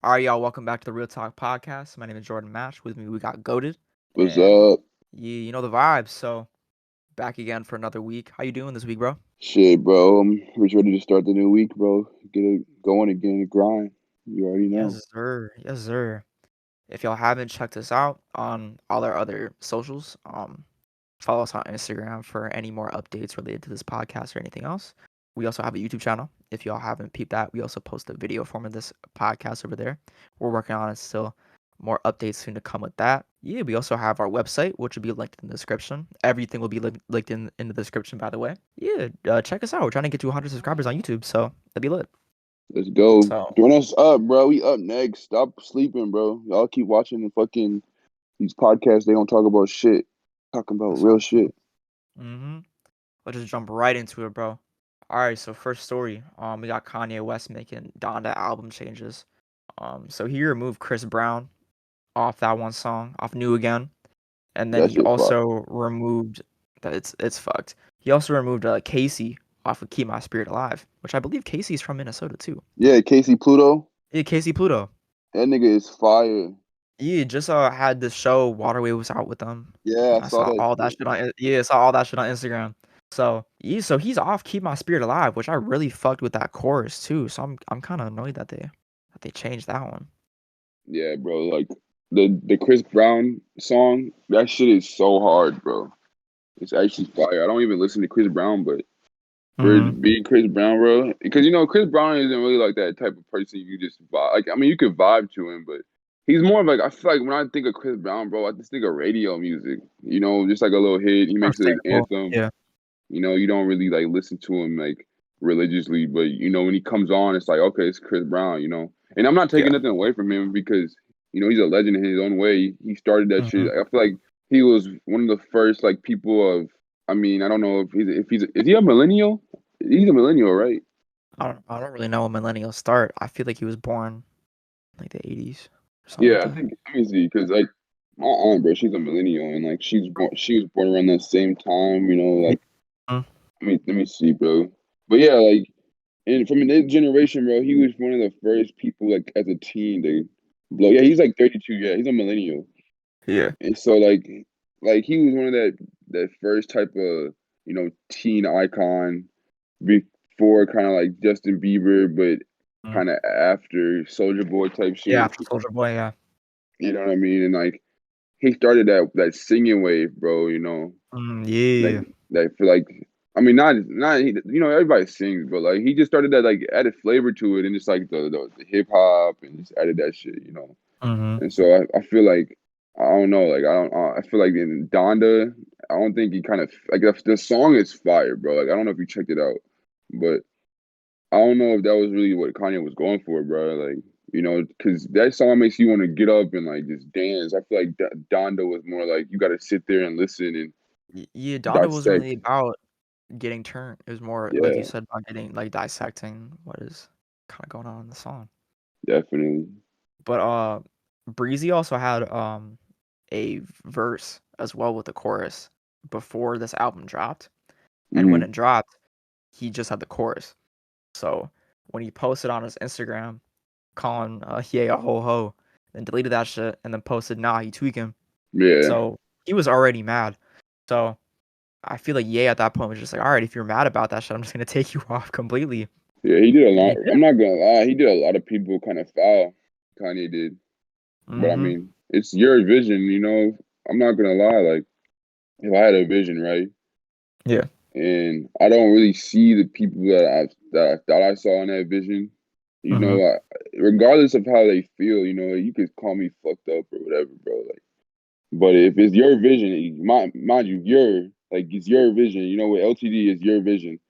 All right, y'all. Welcome back to the Real Talk Podcast. My name is Jordan Match. With me, we got Goated, What's and up? you know the vibes. So back again for another week. How you doing this week, bro? Shit, bro. We're ready to start the new week, bro. Get it going again, grind. You already know. Yes, sir. Yes, sir. If y'all haven't checked us out on all our other socials, follow us on Instagram for any more updates related to this podcast or anything else. We also have a YouTube channel. If y'all haven't peeped that, we also post a video form of this podcast over there. We're working on it still. More updates soon to come with that. Yeah, we also have our website, which will be linked in the description. Everything will be linked in the description, by the way. Yeah, check us out. We're trying to get to 100 subscribers on YouTube, so that'd be lit. Let's go. So, Join us up, bro. We up next. Stop sleeping, bro. Y'all keep watching the fucking these podcasts. They don't talk about shit. Talking about that's real so true. shit. Let's just jump right into it, bro. All right, so first story. We got Kanye West making Donda album changes. So he removed Chris Brown off that one song, off New Again, and then That he shit fuck. also removed that it's fucked. He also removed KayCyy off of Keep My Spirit Alive, which I believe KayCyy is from Minnesota too. Yeah, Casey Pluto. Yeah, KayCyy Pluto. That nigga is fire. Yeah, just had this show Waterway was out with them, Yeah, and I I saw saw that all that shit. shit on I saw all that shit on Instagram. So yeah, so he's off Keep My Spirit Alive, which I really fucked with that chorus too. So I'm kind of annoyed that they changed that one. Yeah, bro. Like the Chris Brown song. That shit is so hard, bro. It's actually fire. I don't even listen to Chris Brown, but for Mm-hmm. it being Chris Brown, bro, because Chris Brown isn't really like that type of person you just vibe. Like, I mean, you could vibe to him, but he's more of like I feel like when I think of Chris Brown, bro, I just think of radio music. Just like a little hit. He makes an Understandable. anthem. Yeah. You don't really like listen to him like religiously, but when he comes on, it's like okay, it's Chris Brown. And I'm not taking Yeah. nothing away from him because he's a legend in his own way. He started that shit. Mm-hmm. I feel like he was one of the first like people of. I mean, I don't know if he's is he a millennial? He's a millennial, right? I don't really know when millennials start. I feel like he was born like the 80s or something like Yeah, I that. think let me see, because like my aunt, bro, she's a millennial, and like she was born around that same time. Yeah. Like let me see, bro. But yeah, like. And from his generation, bro, he was one of the first people, like, as a teen to blow. Yeah, he's like 32. Yeah, he's a millennial. Yeah. And so, like he was one of that first type of, teen icon before kind of like Justin Bieber, but Mm. kind of after Soldier Boy type Yeah, shit. after Soldier Boy. Yeah. You know what I mean? And like he started that singing wave, bro. Like Yeah. that for like I mean not everybody sings, but like he just started that like added flavor to it and just like the hip hop and just added that shit. Mm-hmm. And so I feel like I don't know, like I feel like in Donda, I don't think he kind of like the song is fire, bro. Like I don't know if you checked it out, but I don't know if that was really what Kanye was going for, bro. Like because that song makes you want to get up and like just dance. I feel like Donda was more like you got to sit there and listen and Yeah, Donda wasn't dissect. really about getting turned. It was more like you Yeah, said about getting like dissecting what is kind of going on in the song. definitely. But Breezy also had a verse as well with the chorus before this album dropped. And when Hmm. it dropped, he just had the chorus. So when he posted on his Instagram calling yeah a ho ho, then deleted that shit and then posted nah he tweaking. Yeah, So he was already mad. So I feel like Ye at that point was just like, all right, if you're mad about that shit, I'm just gonna take you off completely. yeah. He did a And lot. he did. I'm not gonna lie. He did a lot of people kind of foul. Kanye did, but I Mm-hmm. mean, it's your vision. I'm not gonna lie. Like, if I had a vision, right, Yeah. and I don't really see the people that I saw in that vision. Mm-hmm. Regardless of how they feel, you could call me fucked up or whatever, bro. Like, but if it's your vision, mind you, it's your vision. With LTD is your vision.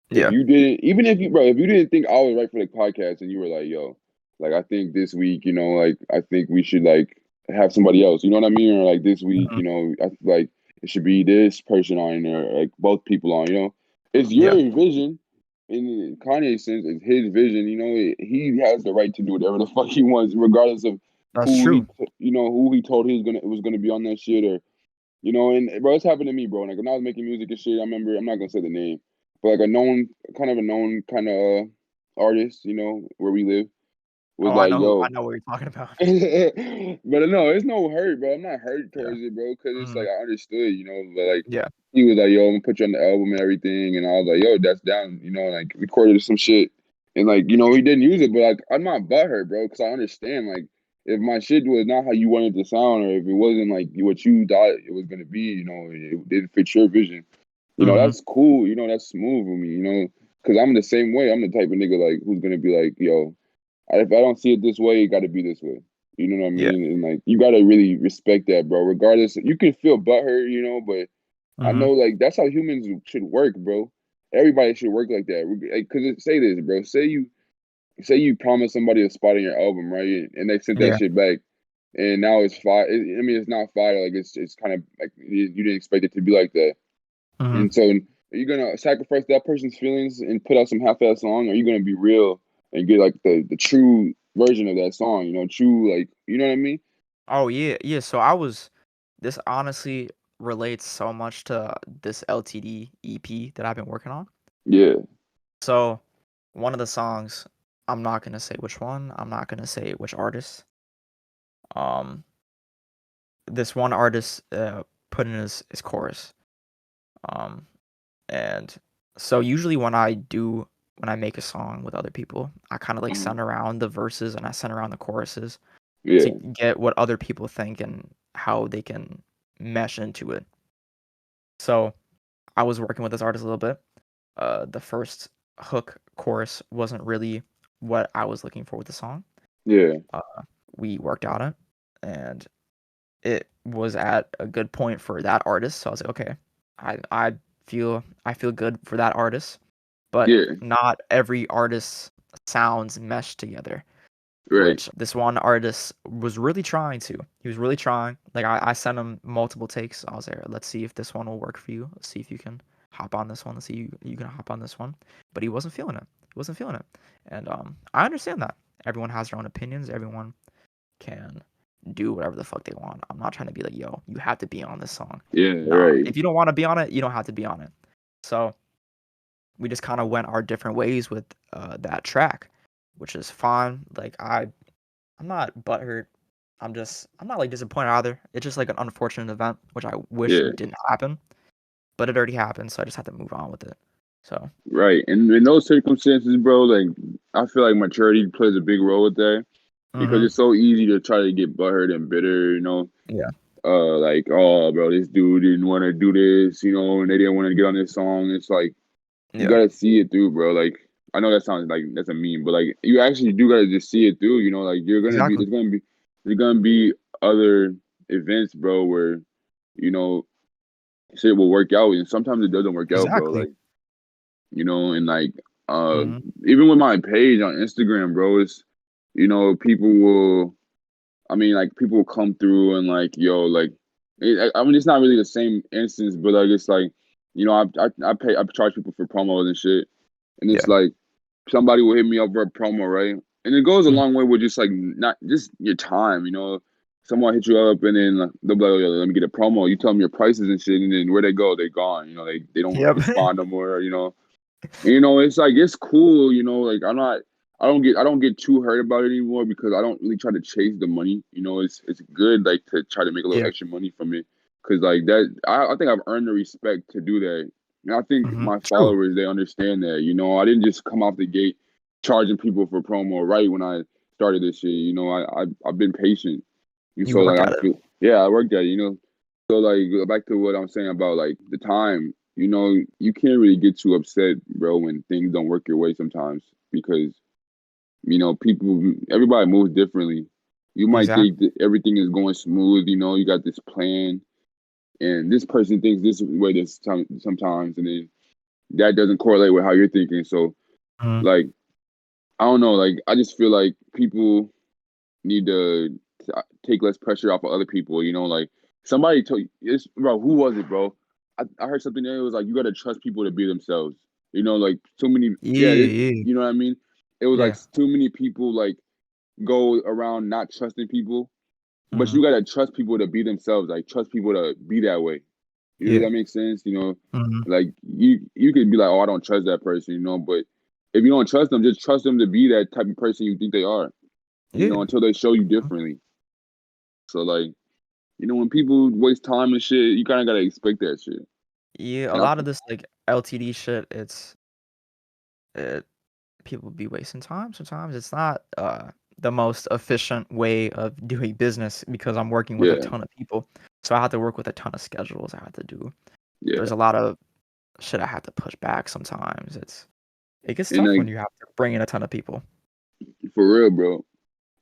If Yeah. you didn't, even if you, bro, if you didn't think I was right for the podcast and you were like, yo, like, I think this week, like, I think we should, like, have somebody else, you know what I mean? Or, like, this week, Mm-hmm. I feel like it should be this person on there, like, both people on. It's your Yeah. vision. In Kanye's sense, it's his vision, he has the right to do whatever the fuck he wants, regardless of That's true. who he told it was gonna be on that shit or and bro, it's happened to me, bro. Like when I was making music and shit, I remember I'm not gonna say the name, but like a known kind of artist, where we live. was Oh, like, I yo. know what you're talking about. But no, it's no hurt, bro. I'm not hurt Yeah. towards it, bro, because it's like Mhm. I understood, but like Yeah. he was like, "Yo, I'm gonna put you on the album and everything," and I was like, "Yo, that's down," like recorded some shit, and like he didn't use it, but like I'm not butthurt, bro, because I understand like if my shit was not how you wanted it to sound, or if it wasn't like what you thought it was gonna be, it didn't fit your vision, Mhm. that's cool, that's smooth with me, because I'm the same way. I'm the type of nigga like who's gonna be like, "Yo, if I don't see it this way, it got to be this way." You know what I Yeah. mean? And like, you got to really respect that, bro. Regardless, you can feel butthurt, but I know Mhm. like that's how humans should work, bro. Everybody should work like that. Like, say this, bro. Say you promise somebody a spot in your album, right? And they sent that Yeah. shit back, and now it's fire. I mean, it's not fire. Like it's kind of like you didn't expect it to be like that. Mhm. And so, are you gonna sacrifice that person's feelings and put out some half-ass song? Or are you gonna be real and get like the true version of that song? True, like you know what I mean? Oh, yeah, yeah, so this honestly relates so much to this LTD EP that I've been working on. Yeah, So, one of the songs, I'm not gonna say which one, I'm not gonna say which artist. Um, this one artist, put in his chorus. Um, and so usually when I make a song with other people, I kinda, like, uh-huh. send around the verses and I send around the choruses to Yeah, get what other people think and how they can mesh into it. So, I was working with this artist a little bit. The first hook chorus wasn't really what I was looking for with the song. yeah, Uh, we worked on it, and it was at a good point for that artist. So I was like, okay, I feel good for that artist, but yeah. not every artist's sounds mesh together. Right. Which this one artist was really trying to. He was really trying. Like I sent him multiple takes. I was there. Let's see if this one will work for you. Let's see if you can hop on this one. Let's see you can hop on this one. But he wasn't feeling it. He wasn't feeling it. And I understand that. Everyone has their own opinions. Everyone can do whatever the fuck they want. I'm not trying to be like, yo, you have to be on this song. Yeah, Nah. right. If you don't want to be on it, you don't have to be on it. So we just kind of went our different ways with that track, which is fine. Like I'm not butthurt. I'm not like disappointed either. It's just like an unfortunate event, which I wish Yeah, didn't happen, but it already happened, so I just have to move on with it. So, right. And in those circumstances, bro, like I feel like maturity plays a big role with that because mhm. it's so easy to try to get butthurt and bitter, Yeah. like, oh, bro, this dude didn't want to do this, and they didn't want to get on this song. It's like you Yeah. gotta see it through, bro. Like I know that sounds like that's a meme, but like you actually do gotta just see it through. Like Exactly. there's gonna be other events, bro, where you know shit will work out, and sometimes it doesn't work out, bro. Exactly. Like and like uh Mhm. even with my page on Instagram, bro, it's people will. I mean, like people will come through and like, yo, like, I mean, it's not really the same instance, but like, it's like, I charge people for promos and shit, and it's Yeah. like somebody will hit me up for a promo, right? And it goes a Mhm. long way with just like not just your time, Someone hit you up and then they'll be like, oh, yo, let me get a promo. You tell them your prices and shit, and then where they go, they're gone. They don't Yep. respond no more. It's like it's cool, like I don't get too hurt about it anymore because I don't really try to chase the money. It's good like to try to make a little Yeah. extra money from it because like that I think I've earned the respect to do that. And I think Mhm. my True. followers they understand that. I didn't just come off the gate charging people for promo right when I started this shit. I've been patient. And You so worked like at I it. feel yeah, I worked at it. So like go back to what I'm saying about like the time, you can't really get too upset, bro, when things don't work your way sometimes because everybody moves differently. You might think Exactly. that everything is going smooth, you got this plan, and this person thinks this way this time sometimes, and then that doesn't correlate with how you're thinking. So Mhm. like I don't know, like I just feel like people need to take less pressure off of other people. Like somebody told this, bro. Who was it, bro? I heard something that it was like you got to trust people to be themselves. Like too many. Yeah, Yeah, yeah. you know what I mean. It was like Yeah. too many people like go around not trusting people, but Mhm. you got to trust people to be themselves. Like trust people to be that way. Does Yeah. that make sense? Mhm. Like you could be like, oh, I don't trust that person, but if you don't trust them, just trust them to be that type of person you think they are. Yeah. until they show you differently. So like, when people waste time and shit, you kind of gotta expect that shit. Yeah, a And I, lot of this like LTD shit, it people be wasting time sometimes. It's not the most efficient way of doing business because I'm working with a yeah, ton of people. So I have to work with a ton of schedules I have to do. yeah, There's a lot of shit I have to push back sometimes. It gets and tough like when you have to bring in a ton of people. for real, bro.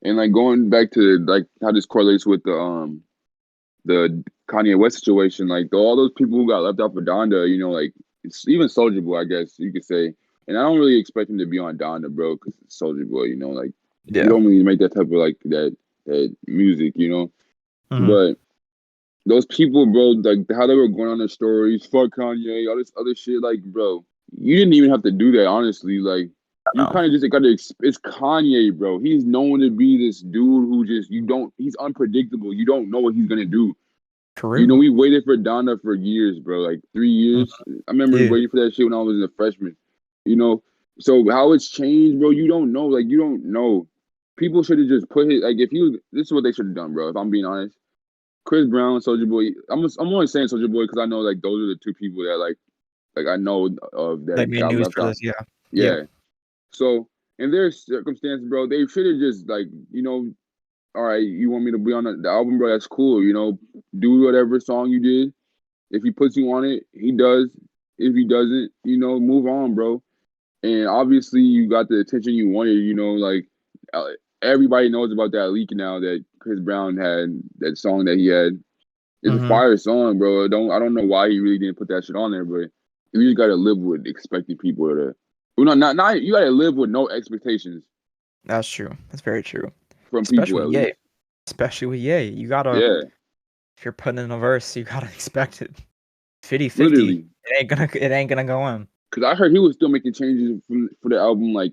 And like going back to like how this correlates with the Kanye West situation, like all those people who got left off of Donda, like it's even Soldier Boy, I guess you could say. And I don't really expect him to be on Donda, bro, because it's Soldier Boy, like you Yeah. don't really make that type of like that music. Mhm. But those people, bro, like how they were going on their stories, fuck Kanye, all this other shit, like, bro, you didn't even have to do that, honestly. Like, I you know. kind of just got to. It's Kanye, bro. He's known to be this dude who just you don't. He's unpredictable. You don't know what he's gonna do. For real. We waited for Donda for years, bro. Like 3 years. Mhm. I remember Yeah. waiting for that shit when I was a freshman. You know, so how it's changed, bro. You don't know. Like, you don't know. People should have just put it. Like, if you, this is what they should have done, bro. If I'm being honest, Chris Brown, Soldier Boy. I'm only saying Soldier Boy because I know like those are the two people that like I know of They that made got news left for out. this, yeah. Yeah. Yeah. So in their circumstances, bro, they should have just like all right, you want me to be on the album, bro? That's cool. Do whatever song you did. If he puts you on it, he does. If he doesn't, move on, bro. And obviously, you got the attention you wanted. Like uh, everybody knows about that leak now that Chris Brown had that song that he had. It's a Mhm. fire song, bro. I don't know why he really didn't put that shit on there, but you just gotta live with expecting people to. Well, no, not you gotta live with no expectations That's true. That's very true. from Especially people with at Ye. least. Especially with Ye. You gotta Yeah, if you're putting in a verse, you gotta expect it. 50-50. literally. It ain't gonna go in. Cause I heard he was still making changes for the album like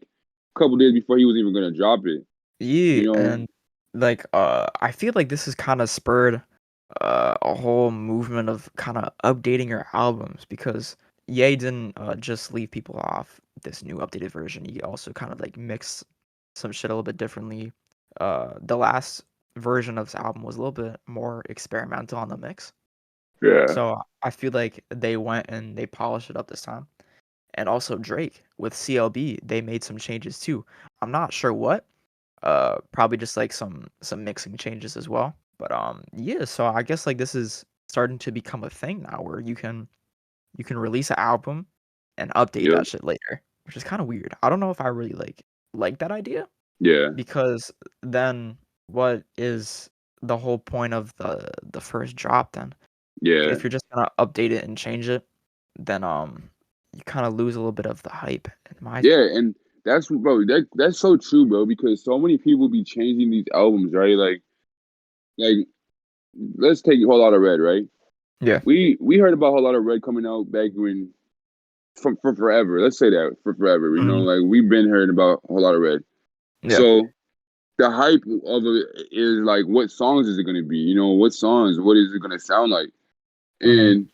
a couple days before he was even gonna drop it. Yeah, You know? and like I feel like this has kind of spurred a whole movement of kind of updating your albums because Ye didn't just leave people off this new updated version. He also kind of like mixed some shit a little bit differently. The last version of this album was a little bit more experimental on the mix. Yeah, So I feel like they went and they polished it up this time. And also Drake with CLB, they made some changes too. I'm not sure what. Probably just like some mixing changes as well. But yeah, so I guess like this is starting to become a thing now where you can release an album and update yep, that shit later, which is kind of weird. I don't know if I really like that idea yeah, because then what is the whole point of the first drop then? yeah, If you're just gonna update it and change it, then you kind of lose a little bit of the hype in my yeah. opinion. And that's bro. That's so true, bro. Because so many people be changing these albums, right? Like let's take Whole Lotta Red, right? Yeah. We heard about Whole Lotta Red coming out back when for forever. Let's say that for forever. Mhm. Like we've been hearing about Whole Lotta Red. Yeah. So the hype of it is like, what songs is it going to be? What songs? What is it going to sound like? Mhm. And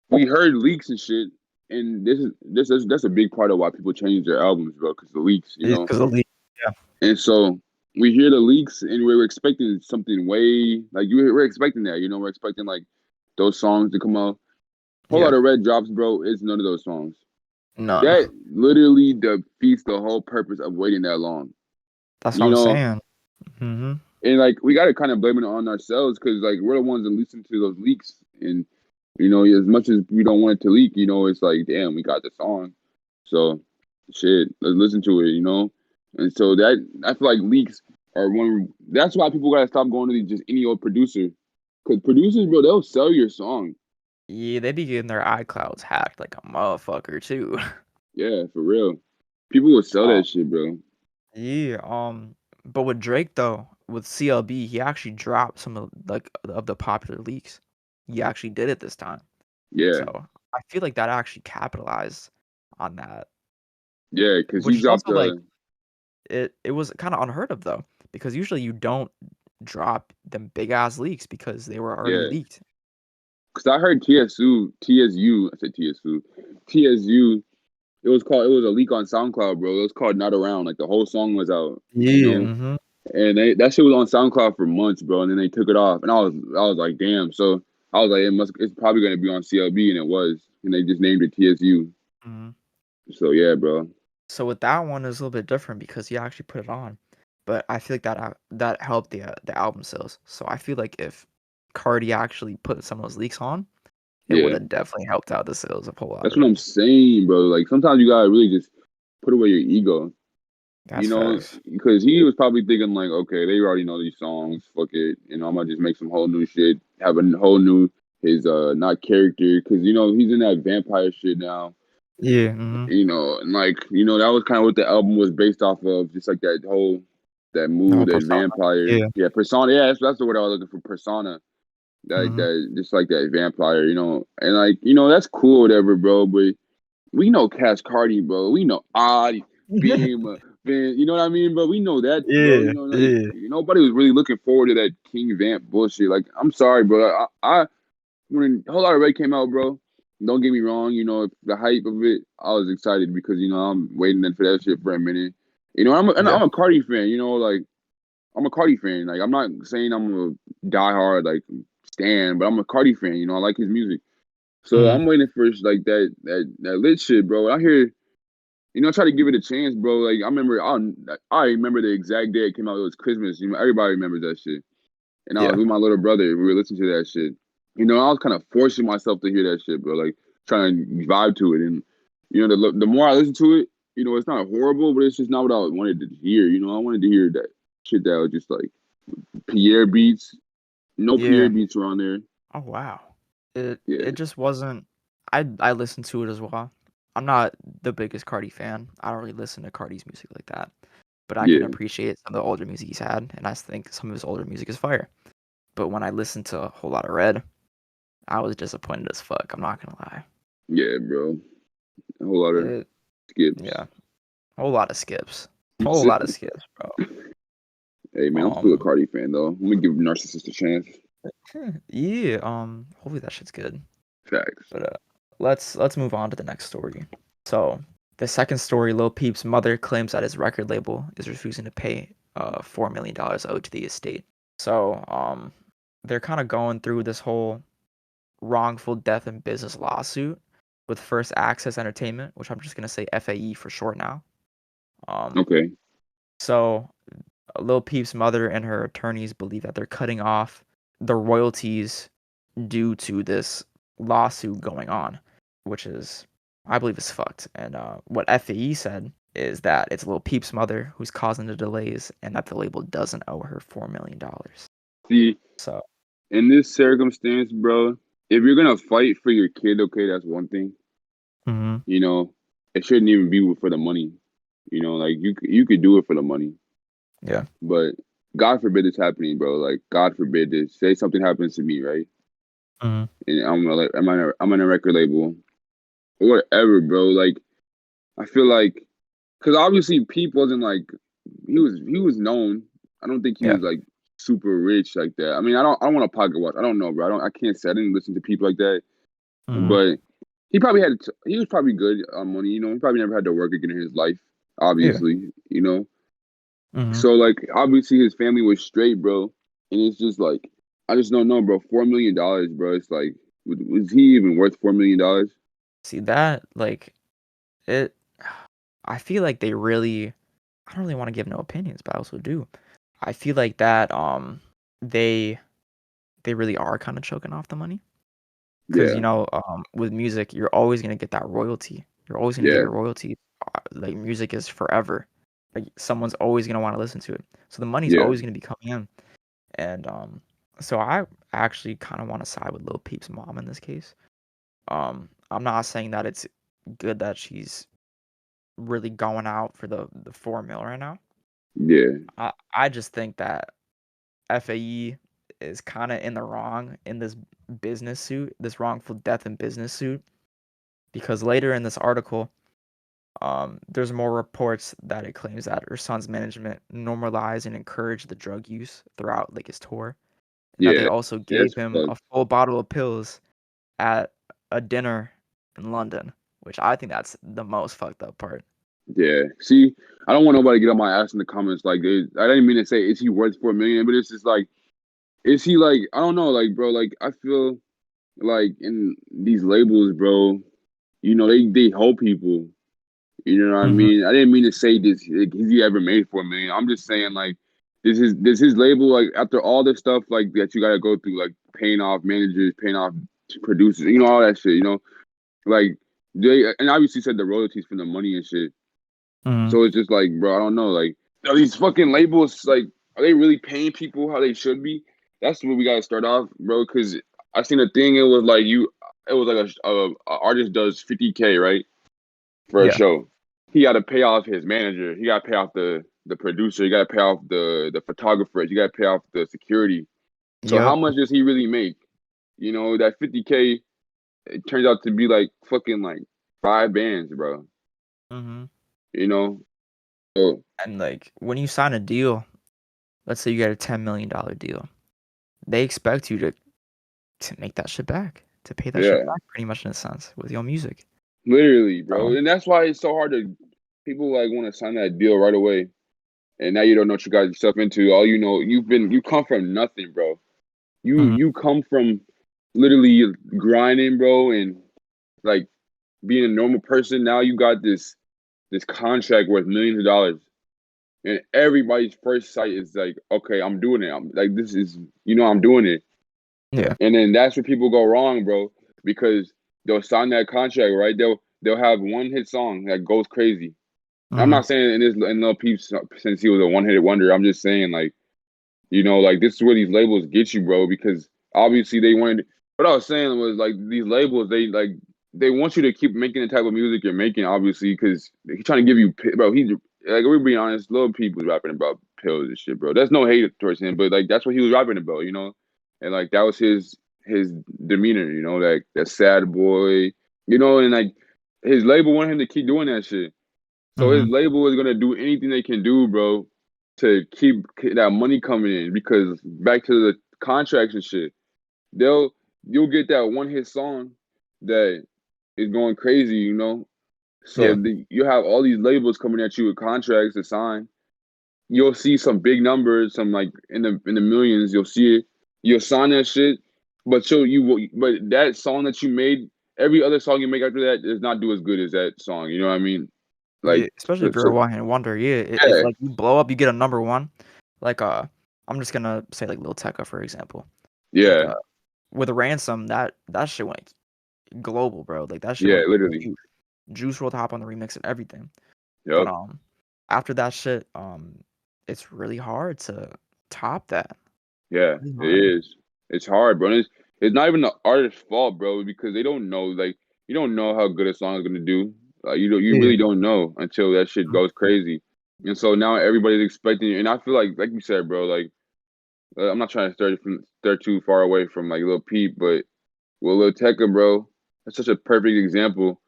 we heard leaks and shit, and that's a big part of why people change their albums, bro, because the leaks, It's 'cause the leak. Yeah. And so we hear the leaks, and we were expecting something way like we're expecting that, we're expecting like those songs to come out. Whole Yeah. Lot of Red drops, bro. It's none of those songs. None. That literally defeats the whole purpose of waiting that long. That's what You I'm know, saying. Mhm. And like we got to kind of blame it on ourselves because like we're the ones that listen to those leaks, and as much as we don't want it to leak, it's like damn, we got the song, so shit, let's listen to it. And so that I feel like leaks are one. That's why people gotta stop going to just any old producer, because producers, bro, they'll sell your song. Yeah, they be getting their iClouds hacked like a motherfucker too. Yeah, for real. People will sell Um, that shit, bro. yeah, but with Drake though, with CLB, he actually dropped some of the popular leaks. He actually did it this time. Yeah, So I feel like that actually capitalized on that, yeah, because he which is dropped also like the it was kind of unheard of though, because usually you don't drop them big ass leaks because they were already yeah. leaked. Because I heard TSU, I said TSU. It was a leak on SoundCloud, bro. It was called "Not Around." Like the whole song was out. Yeah. Mhm. And that shit was on SoundCloud for months, bro. And then they took it off, and I was like, damn. So I was like, it's probably gonna be on CLB, and it was, and they just named it TSU. Mhm. So yeah, bro. So with that one, it's a little bit different because he actually put it on, but I feel like that helped the album sales. So I feel like if Cardi actually put some of those leaks on, it would Yeah, have definitely helped out the sales a whole lot that's what I'm already. saying, bro. Like sometimes you gotta really just put away your ego, That's facts. because he was probably thinking like, okay, they already know these songs. Fuck it, I'm gonna just make some whole new shit, have a whole new his not character, because he's in that vampire shit now. Yeah. Mhm. And like, that was kind of what the album was based off of, just like that The whole mood, that persona. vampire. Yeah. Yeah, persona. Yeah, that's the word I was looking for. Persona. Mhm. That just like that vampire, and like, that's cool, whatever, bro. But we know Cash Cardi, bro. We know Odd, Beam, Van, you know what I mean, bro? We know that, bro. Yeah. Like Yeah. nobody was really looking forward to that King Vamp bullshit. Like, I'm sorry, bro. I when a whole lot of Red came out, bro. Don't get me wrong. The hype of it, I was excited because I'm waiting for that shit for a minute. I'm Yeah. a Cardi fan. Like I'm a Cardi fan. Like I'm not saying I'm a diehard like stan, but I'm a Cardi fan. I like his music. So Mhm. I'm waiting for like that lit shit, bro. I hear, I try to give it a chance, bro. Like I remember the exact day it came out. It was Christmas. Everybody remembers that shit. And I was Yeah. with my little brother. We were listening to that shit. I was kind of forcing myself to hear that shit, bro. Like trying to vibe to it. And the more I listen to it, it's not horrible, but it's just not what I wanted to hear. I wanted to hear that shit that was just like Pierre beats. No Pierre Yeah. beats were on there. Oh wow. It Yeah, just wasn't. I listened to it as well. I'm not the biggest Cardi fan. I don't really listen to Cardi's music like that, but I can yeah, appreciate some of the older music he's had, and I think some of his older music is fire. But when I listened to a whole lot of Red, I was disappointed as fuck. I'm not gonna lie. yeah, bro. A whole lot of It, skips. yeah, a whole lot of skips. Whole lot of skips, bro. Hey man, I'm still a Um, Cardi fan though. I'm gonna give Narcissist a chance. yeah. Hopefully that shit's good. Facts. But let's move on to the next story. So the second story, Lil Peep's mother claims that his record label is refusing to pay $4 million owed to the estate. So they're kind of going through this whole wrongful death in business lawsuit with First Access Entertainment, which I'm just gonna say FAE for short now. Um, Okay. so Lil Peep's mother and her attorneys believe that they're cutting off the royalties due to this lawsuit going on, which is, I believe, is fucked. And what FAE said is that it's Lil Peep's mother who's causing the delays, and that the label doesn't owe her $4 million. See, So, in this circumstance, bro, if you're gonna fight for your kid, okay, that's one thing. hmm You know, it shouldn't even be for the money. Like you could do it for the money, yeah, but God forbid it's happening, bro. Like God forbid this. Say something happens to me, right? hmm And I'm on a record label or whatever, bro. Like I feel like, because obviously Peep wasn't like, he was known. I don't think he yeah, was like super rich like that. I mean, I don't want to pocket watch. I don't know, bro. I can't say I didn't listen to people like that. hmm But he was probably good on money. He probably never had to work again in his life. yeah, Obviously. hmm So like obviously his family was straight, bro. And it's just like, I just don't know, bro. $4 million, bro. It's like, was he even worth $4 million? See that, like, it. I feel like they really. I don't really want to give no opinions, but I also do. I feel like that they they really are kind of choking off the money. Because Yeah, with music, you're always gonna get that royalty. You're always gonna get yeah, your royalty. Like music is forever. Like someone's always gonna want to listen to it. So the money's yeah, always gonna be coming in. And so I actually kind of want to side with Lil Peep's mom in this case. I'm not saying that it's good that she's really going out for the 4 mil right now. yeah, I just think that FAE is kind of in the wrong in this business suit, this wrongful death in business suit, because later in this article, there's more reports that it claims that her son's management normalized and encouraged the drug use throughout like his tour, and that they yeah. also gave That's him a fucked. full bottle of pills at a dinner in London, which I think that's the most fucked up part. Yeah. See, I don't want nobody to get on my ass in the comments. Like, I didn't mean to say is he worth 4 million, but it's just like, is he like, I don't know, like, bro, like I feel like in these labels, bro, they hold people. You know what I Hmm. mean? I didn't mean to say this. Like, has he ever made 4 million? I'm just saying like this his label like after all this stuff like that you gotta go through like paying off managers, paying off producers, all that shit. Like they and obviously said the royalties from the money and shit. Hmm. So it's just like, bro, I don't know. Like, are these fucking labels like are they really paying people how they should be? That's where we gotta start off, bro. Because I seen a thing. It was like a artist does 50K right for a Yeah. show. He got to pay off his manager. He got to pay off the producer. He got to pay off the photographers. You got to pay off the security. So how Yep. much does he really make? That 50K it turns out to be like fucking like 5 bands, bro. Hmm. You know, so And like when you sign a deal, let's say you get a $10 million deal, they expect you to make that shit back, to pay that shit yeah, back, pretty much in a sense with your music. literally, bro. So, And that's why it's so hard to people like want to sign that deal right away. And now you don't know what you got yourself into. All you know, you come from nothing, bro. You mhm, you come from literally grinding, bro, and like being a normal person. Now you got this contract worth millions of dollars, and everybody's first sight is like, okay, I'm doing it. I'm like, this is, I'm doing it, yeah, and then that's where people go wrong, bro, because they'll sign that contract, right? They'll have one hit song that goes crazy. I'm mhm, not saying in Lil Peeps since he was a one hit wonder. I'm just saying like like this is where these labels get you, bro, because obviously they wanted what I was saying was like these labels, they want you to keep making the type of music you're making, obviously, because he's trying to give you bro, like we're being honest, Lil Peep was rapping about pills and shit, bro. That's no hate towards him, but like that's what he was rapping about. And like that was his demeanor, like that sad boy, and like his label wanted him to keep doing that shit. So his mhm, label is gonna do anything they can do, bro, to keep that money coming in. Because back to the contracts and shit, they'll you'll get that one hit song that is going crazy. So yeah, you have all these labels coming at you with contracts to sign. You'll see some big numbers, some like in the millions. You'll see it. You'll sign that shit, but that song that you made, every other song you make after that does not do as good as that song. You know what I mean? yeah, Like, especially so, if you're a so one-hit wonder, yeah, if, yeah, like, you blow up, you get a number 1, like, I'm just gonna say, like, Lil Tecca, for example, like, yeah, with a Ransom, that shit went global, bro, like, that shit yeah, went literally. huge. Juice WRLD hop on the remix and everything, but, Yep. after that shit, it's really hard to top that, Yeah, really it hard. is. It's hard, bro. And it's not even the artist's fault, bro, because they don't know. Like, you don't know how good a song is gonna do. You Yeah, really don't know until that shit mhm, goes crazy. And so now everybody's expecting it. And I feel like you said, bro, like I'm not trying to start too far away from like Lil Peep, but with Lil Tecca, bro, that's such a perfect example.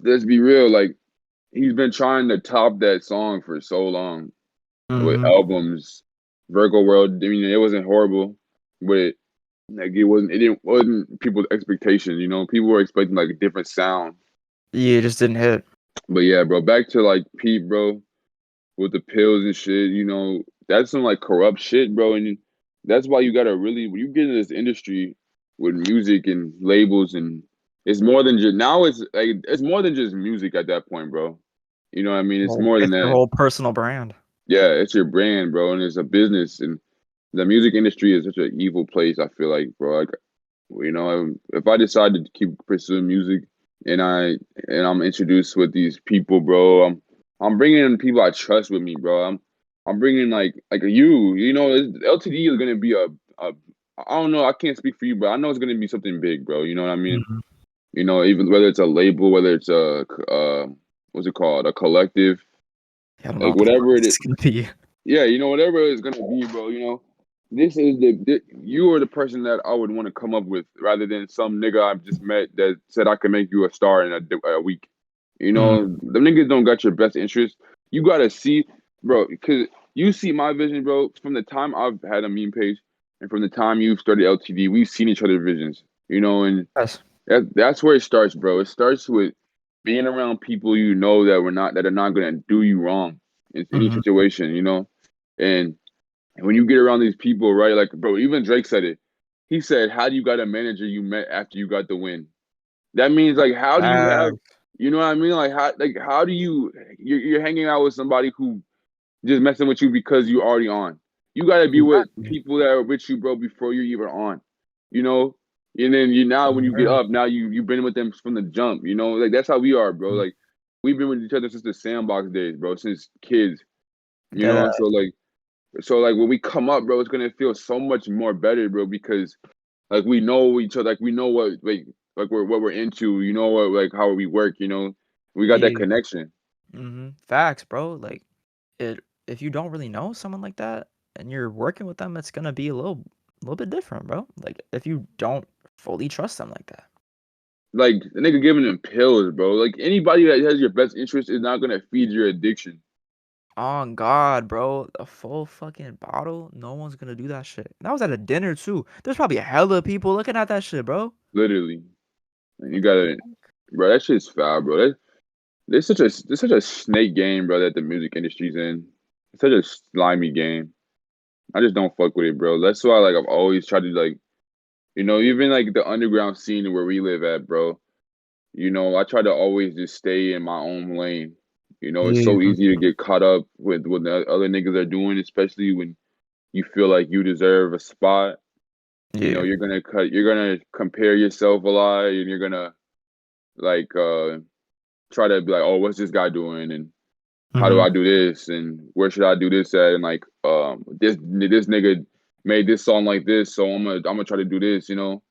Let's be real, like he's been trying to top that song for so long with mhm. albums. Virgo World, I mean, it wasn't horrible, but like it wasn't people's expectations. People were expecting like a different sound. Yeah, it just didn't hit. But yeah, bro, back to like Pete, bro, with the pills and shit. That's some like corrupt shit, bro. And that's why you gotta really when you get into this industry with music and labels and it's more than just now. It's more than just music at that point, bro. You know what I mean? It's Like, more than it's your that. whole personal brand. Yeah, it's your brand, bro, and it's a business. And the music industry is such an evil place. I feel like, bro. Like, if I decide to keep pursuing music, and I'm introduced with these people, bro, I'm bringing in people I trust with me, bro. I'm bringing like you. LTD is gonna be a I don't know. I can't speak for you, but I know it's gonna be something big, bro. You know what I mean? Mhm. Even whether it's a label, whether it's a what's it called, a collective, Yeah, I don't know like what the fuck whatever it this is. is gonna be. Yeah, whatever it's gonna be, bro. This is you are the person that I would want to come up with rather than some nigga I've just met that said I can make you a star in a week. Mhm. The niggas don't got your best interest. You gotta see, bro, because you see my vision, bro. From the time I've had a meme page and from the time you started LTD, we've seen each other's visions. And Yes. that's where it starts, bro. It starts with being around people you know that are not gonna do you wrong in any Mm-hmm. situation, you know? And when you get around these people, right? Like, bro, even Drake said it. He said, "How do you got a manager you met after you got the win?" That means like, how do you have, you know what I mean? How do you're hanging out with somebody who just messing with you because you already on. You gotta be with Exactly. people that are with you, bro, before you're even on. You know? And then you now when you get up, now you've been with them from the jump, you know? Like that's how we are, bro. Like we've been with each other since the sandbox days, bro, since kids. You That know, so like when we come up, bro, it's gonna feel so much more better, bro, because like we know each other, like we know like what we're into, you know what like how we work, you know. We got that yeah. connection. Facts, bro. Like it if you don't really know someone like that and you're working with them, it's gonna be a little bit different, bro. Like if you don't fully trust them like that. Like the nigga giving them pills, bro. Like anybody that has your best interest is not gonna feed your addiction. Oh God, bro, a full fucking bottle. No one's gonna do that shit. And I was at a dinner too. There's probably a hella people looking at that shit, bro. Literally. And you What the gotta bro, that shit's foul, bro. There's such a snake game, bro, that the music industry's in. It's such a slimy game. I just don't fuck with it, bro. That's why like I've always tried to like, you know, even like the underground scene where we live at, bro. You know, I try to always just stay in my own lane. You know, it's yeah, so for easy to sure. get caught up with what the other niggas are doing, especially when you feel like you deserve a spot. You know, Yeah. you're gonna compare yourself a lot, and you're gonna like try to be like, oh, what's this guy doing, and how do Mm-hmm. I do this, and where should I do this at, and like this nigga made this song like this, so I'm gonna try to do this, you know.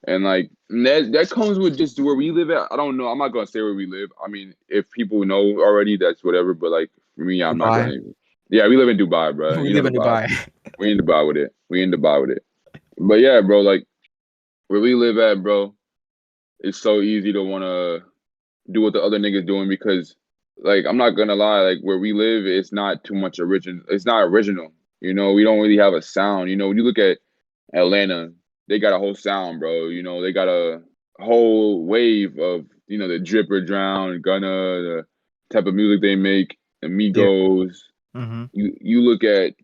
And like that comes with just where we live at. I don't know. I'm not gonna say where we live. I mean, if people know already, that's whatever. But like for me, I'm not Dubai. gonna. Yeah, we live in Dubai, bro. We You know live in Dubai. Dubai. We in Dubai with it. We in Dubai with it. But yeah, bro. Like where we live at, bro, it's so easy to wanna do what the other niggas doing because, like, I'm not gonna lie. Like where we live, it's not too much original. It's not original. You know, we don't really have a sound. You know, when you look at Atlanta, they got a whole sound, bro. You know, they got a whole wave of, you know, the Drip or Drown, Gunna, the type of music they make, Yeah. Amigos. Mm-hmm. You look at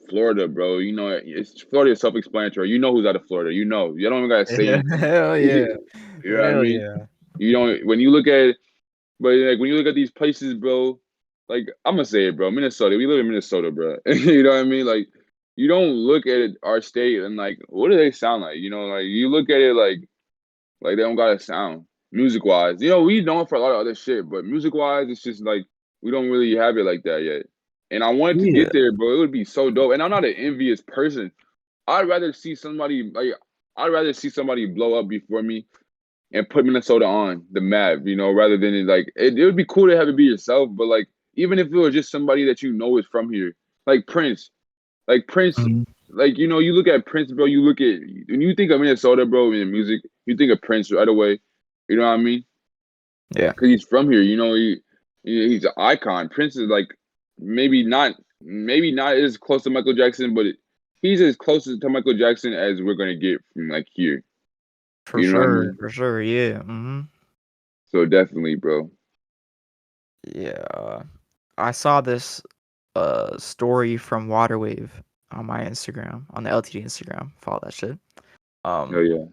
Florida, bro. You know, it's Florida is self-explanatory. You know who's out of Florida. You know. You don't even gotta say anything. Hell yeah. You know what I Hell mean? yeah. You don't when you look at but like when you look at these places, bro, like I'm gonna say it, bro. Minnesota, we live in Minnesota, bro. You know what I mean? Like you don't look at it, our state and like what do they sound like? You know, like you look at it like they don't got a sound music wise. You know, we known for a lot of other shit, but music wise, it's just like we don't really have it like that yet. And I wanted to Yeah. get there, bro. It would be so dope. And I'm not an envious person. I'd rather see somebody like I'd rather see somebody blow up before me and put Minnesota on the map, you know, rather than it would be cool to have it be yourself, but like even if it was just somebody that you know is from here, like Prince, like Prince, Mhm. like you know, you look at Prince, bro. You look at when you think of Minnesota, bro, in music, you think of Prince right away. You know what I mean? Yeah. Because he's from here. You know, he's an icon. Prince is like maybe not as close to Michael Jackson, but he's as close to Michael Jackson as we're gonna get from like here. For You know what I sure. mean? For sure. Yeah. Mm-hmm. So definitely, bro. Yeah. I saw this story from Waterwave on my Instagram, on the LTD Instagram. Follow that shit. Oh Um, yeah.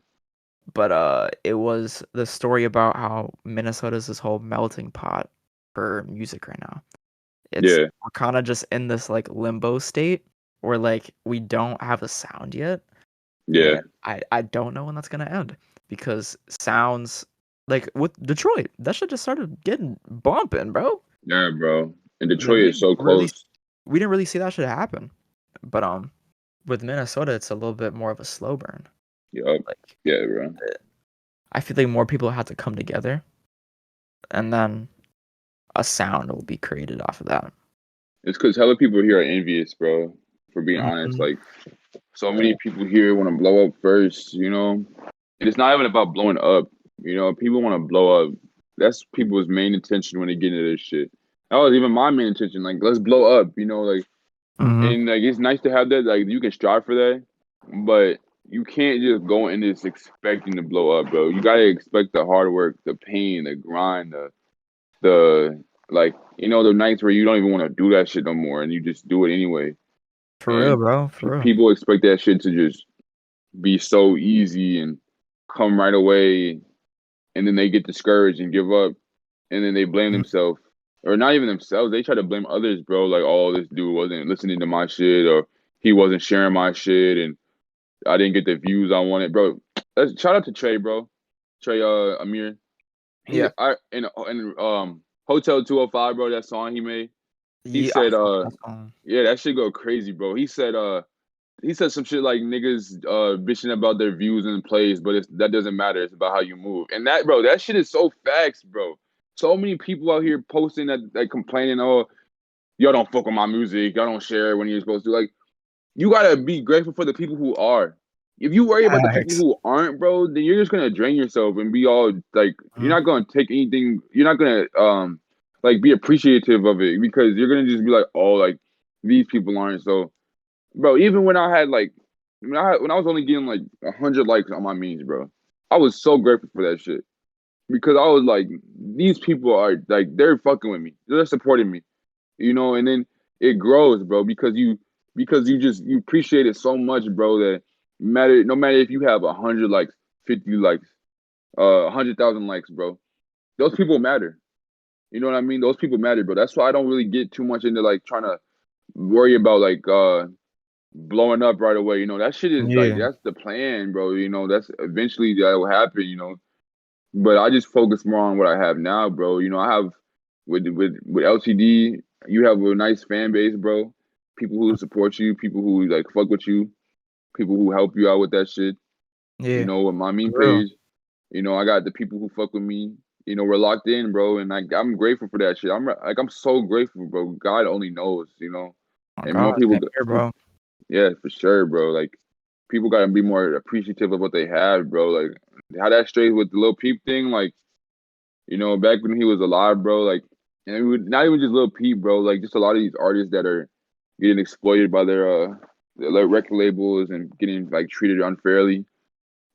but it was the story about how Minnesota's this whole melting pot for music right now. It's Yeah, we're kind of just in this like limbo state where like we don't have a sound yet, yeah, and I don't know when that's gonna end because sounds like with Detroit, that shit just started getting bumping, bro. yeah, bro. And Like Detroit we is didn't so really close. we didn't really see that shit happen. But with Minnesota, it's a little bit more of a slow burn. Yup. Like Yeah, bro. I feel like more people have to come together, and then a sound will be created off of that. It's because hella people here are envious, bro. For being honest, Mhm. like so many people here want to blow up first, you know. And it's not even about blowing up, you know. People want to blow up. That's people's main intention when they get into this shit. That was even my main intention. Like, let's blow up, you know. Like, Mhm. and like it's nice to have that. Like, you can strive for that, but you can't just go in this expecting to blow up, bro. You gotta expect the hard work, the pain, the grind, the like, the nights where you don't even want to do that shit no more, and you just do it anyway. For real, And bro. For real. people expect that shit to just be so easy and come right away, and then they get discouraged and give up, and then they blame Mhm. themselves, or not even themselves. They try to blame others, bro. Like, oh, this dude wasn't listening to my shit, or he wasn't sharing my shit, and I didn't get the views I wanted, bro. Shout out to Trey, bro. Trey, Amir. He, Yeah. I, in Hotel 205, bro. That song he made. He Yeah. I said, fuck with that song. yeah, that shit go crazy, bro. He said some shit like niggas bitching about their views and plays, but that doesn't matter. It's about how you move. And that, bro, that shit is so facts, bro. So many people out here posting that, like, complaining, oh, y'all don't fuck with my music, y'all don't share it when you're supposed to. Like, you gotta be grateful for the people who are. If you worry about the people Facts. who aren't, bro, then you're just gonna drain yourself and be all like, you're Mhm. not gonna take anything. You're not gonna like be appreciative of it because you're gonna just be like, oh, like these people aren't. So, bro, even when I had like, when I was only getting like 100 likes on my memes, bro, I was so grateful for that shit because I was like, these people are like, they're fucking with me, they're supporting me, and then it grows, bro, because you just you appreciate it so much, bro, that no matter if you have 100 likes, 50 likes, 100,000 likes, bro, those people matter. You know what I mean? Those people matter, bro. That's why I don't really get too much into like trying to worry about like blowing up right away. That shit is like, Yeah. that's the plan, bro. That's eventually that will happen. But I just focus more on what I have now, bro. I have with LTD, you have a nice fan base, bro. People who support you, people who like fuck with you, people who help you out with that shit. Yeah. With my meme For real. page, I got the people who fuck with me. We're locked in, bro, and I'm grateful for that shit. I'm so grateful, bro. God only knows. Oh And more God, people, same here, bro. yeah, for sure, bro. Like, people gotta be more appreciative of what they have, bro. Like, how that straight with the Lil Peep thing, like, back when he was alive, bro, like, and not even just Lil Peep, bro, like, just a lot of these artists that are getting exploited by their record labels and getting like treated unfairly.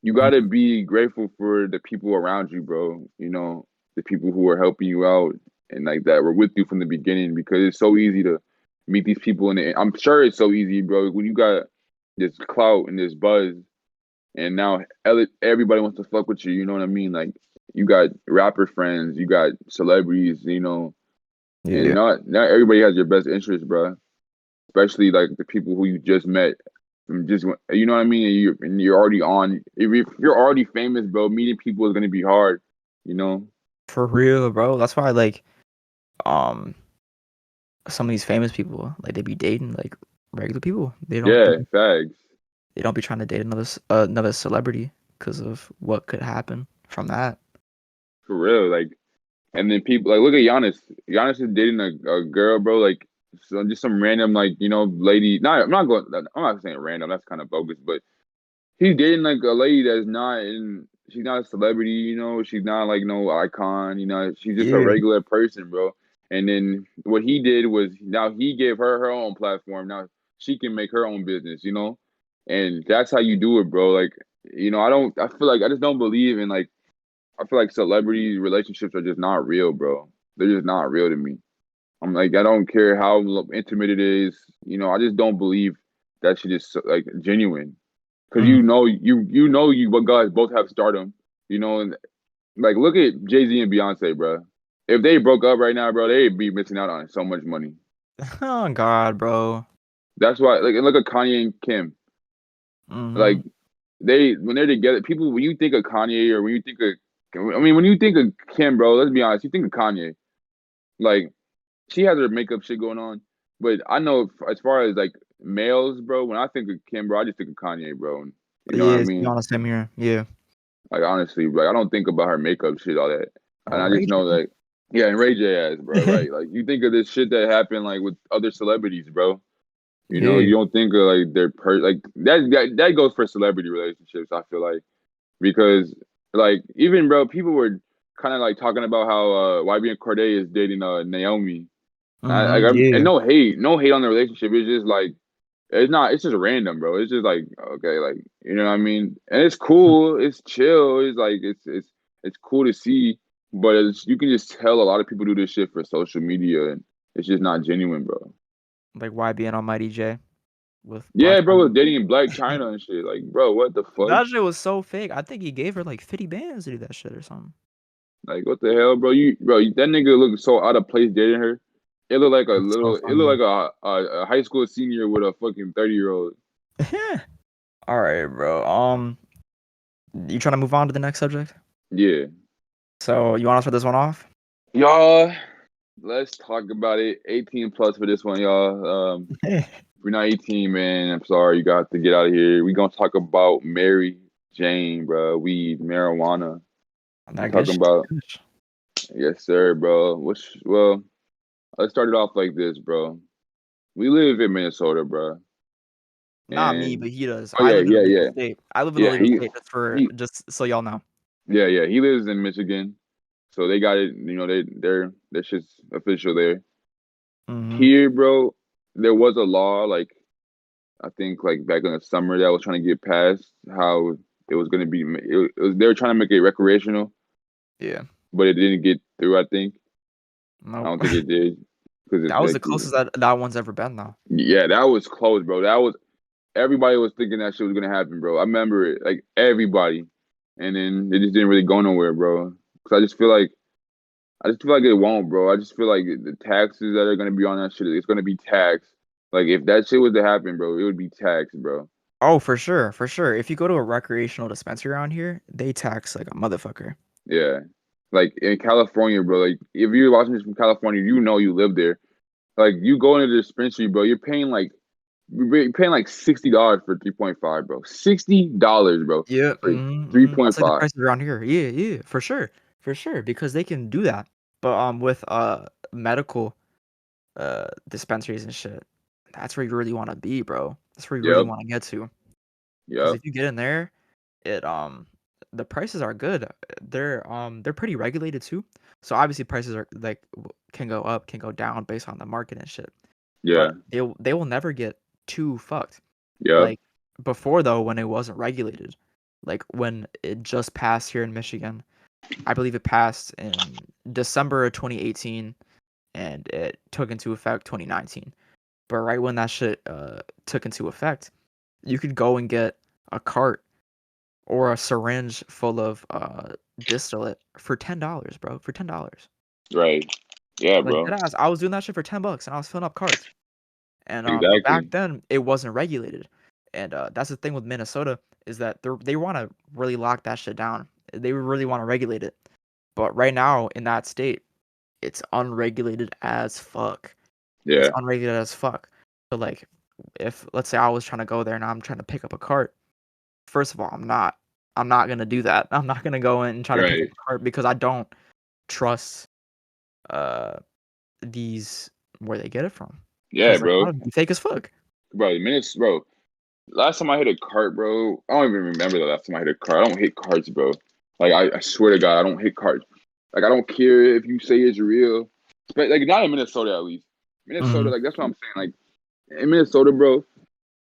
You Mhm. gotta be grateful for the people around you, bro. The people who are helping you out and like that were with you from the beginning because it's so easy to meet these people I'm sure it's so easy, bro, when you got this clout and this buzz and now everybody wants to fuck with you. You know what I mean? Like, you got rapper friends, you got celebrities, and Yeah. not everybody has your best interest, bro. Especially like the people who you just met, from just you know what I mean. And you're already on. If you're already famous, bro, meeting people is gonna be hard. You know? For real, bro. That's why like um some of these famous people like they be dating like regular people. Yeah, facts. They don't be trying to date another celebrity because of what could happen from that. For real. Like, and then people like look at Giannis. Giannis is dating a girl, bro. Like, just some random like lady. Not I'm not going. I'm not saying random. That's kind of bogus, but he's dating like a lady that's not in. She's not a celebrity, She's not like no icon, She's just a Yeah, regular person, bro. And then what he did was now he gave her own platform. Now she can make her own business. And that's how you do it, bro. Like, I don't. I feel like I just don't believe in like. I feel like celebrity relationships are just not real, bro. They're just not real to me. I'm like, I don't care how intimate it is. I just don't believe that shit is like genuine. Cause mm, you but guys both have stardom, and like look at Jay-Z and Beyonce, bro. If they broke up right now, bro, they'd be missing out on so much money. oh God, bro. That's why, like, and look at Kanye and Kim. Like, Hmm. when they're together, people, when you think of Kanye or when you think of, I mean, when you think of Kim, bro, let's be honest, you think of Kanye. Like, she has her makeup shit going on, but I know as far as like males, bro, when I think of Kim, bro, I just think of Kanye, bro. You know what I Yeah, to be mean? honest, same here. Yeah. Like, honestly, like, I don't think about her makeup shit, all that. And Oh, I just Ray know J. like, yeah, and Ray J ass, bro, right? Like, you think of this shit that happened like with other celebrities, bro. Yeah. You don't think of like like that goes for celebrity relationships, I feel like. Because like even bro, people were kind of like talking about how YB and Cordae is dating Naomi. And Hmm. and Yeah. no hate on the relationship. It's just like It's not. It's just random, bro. It's just like okay, like you know what I mean. And it's cool. It's chill. It's like it's cool to see. But you can just tell a lot of people do this shit for social media, and it's just not genuine, bro. Like YB and Almighty J with Black Yeah, bro, China. was dating in Black China and shit. Like, bro, what the fuck? That shit was so fake. I think he gave her like 50 bands to do that shit or something. Like, what the hell, bro? That nigga looked so out of place dating her. It looked like That's so it looked funny. like a high school senior with a fucking 30-year-old. All right, bro. You trying to move on to the next subject? Yeah. So you want to start this one off? Y'all, let's talk about it. 18 plus for this one, y'all. If you're not 18, man, I'm sorry, you got to get out of here. We gonna talk about Mary Jane, bro. Weed, marijuana. We That good talking shit. about, Good shit. yes, sir, bro. Well, let's start it off like this, bro. We live in Minnesota, bro. Not me, And but he does. oh I live in a legal yeah. state. I live in a Yeah, legal state he just so y'all know. yeah. He lives in Michigan. So they got it, you know, their shit's official there. Mm-hmm. Here, bro, there was a law, like I think like back in the summer that was trying to get passed, how it was gonna be they were trying to make it recreational, Yeah. but it didn't get through, I think. I Nope. don't think it did. Because it's That was the like closest that one's ever been though. yeah, that was close, bro. That was everybody was thinking that shit was gonna happen, bro. I remember it, like everybody. And then it just didn't really go nowhere, bro. Cause I just feel like it won't, bro. I just feel like the taxes that are gonna be on that shit, it's gonna be taxed. Like if that shit was to happen, bro, it would be taxed, bro. Oh, for sure, for sure. If you go to a recreational dispensary around here, they tax like a motherfucker. Yeah. Like in California, bro, like if you're watching this from California, you know you live there. Like you go into the dispensary, bro, you're paying like $60 for 3.5, bro. $60, bro, Yeah, for 3.5. that's like the prices around here. Yeah, yeah, for sure, because they can do that. But with medical dispensaries and shit, that's where you really want to be, bro. That's where you really Yep, want to get to. Because yep, if you get in there, it the prices are good. They're pretty regulated too. So obviously prices are like can go up, can go down based on the market and shit. yeah, But they will never get too fucked. yep, Like before though, when it wasn't regulated, like when it just passed here in Michigan, I believe it passed in December of 2018 and it took into effect 2019. But right when that shit took into effect, you could go and get a cart or a syringe full of distillate for $10, bro. For $10. right. Yeah, Like bro. deadass, I was doing that shit for $10 and I was filling up carts. And but back Exactly. then it wasn't regulated. And that's the thing with Minnesota is that they want to really lock that shit down. They really want to regulate it. But right now in that state, it's unregulated as fuck. It's Yeah, unregulated as fuck. So like if let's say I was trying to go there and I'm trying to pick up a cart, first of all, I'm not. I'm not gonna do that. I'm not gonna go in and try to pick up right. a cart because I don't trust uh these where they get it from. Yeah, Because like a lot bro. of them be fake as fuck. Bro. Last time I hit a cart, bro, I don't even remember the last time I hit a cart. I don't hit carts, bro. Like I swear to God, I don't hit carts. Like I don't care if you say it's real. Like not in Minnesota at least. Minnesota, Hmm. like that's what I'm saying. Like in Minnesota, bro,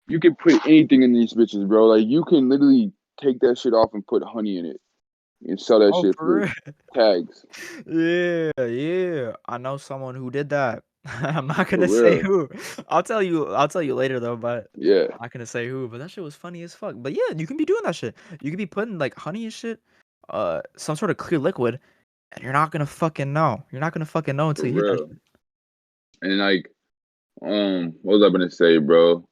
you can put anything in these bitches, bro. Like you can literally take that shit off and put honey in it and sell that Oh, shit for for real? tags. Yeah, yeah. I know someone who did that. I'm not For gonna say real. who. I'll tell you later though, but Yeah. I'm not gonna say who. But that shit was funny as fuck. But yeah, you can be doing that shit. You could be putting like honey and shit, some sort of clear liquid, and you're not gonna fucking know. You're not gonna fucking know For until you hit that real. shit. And like, what was I gonna say, bro?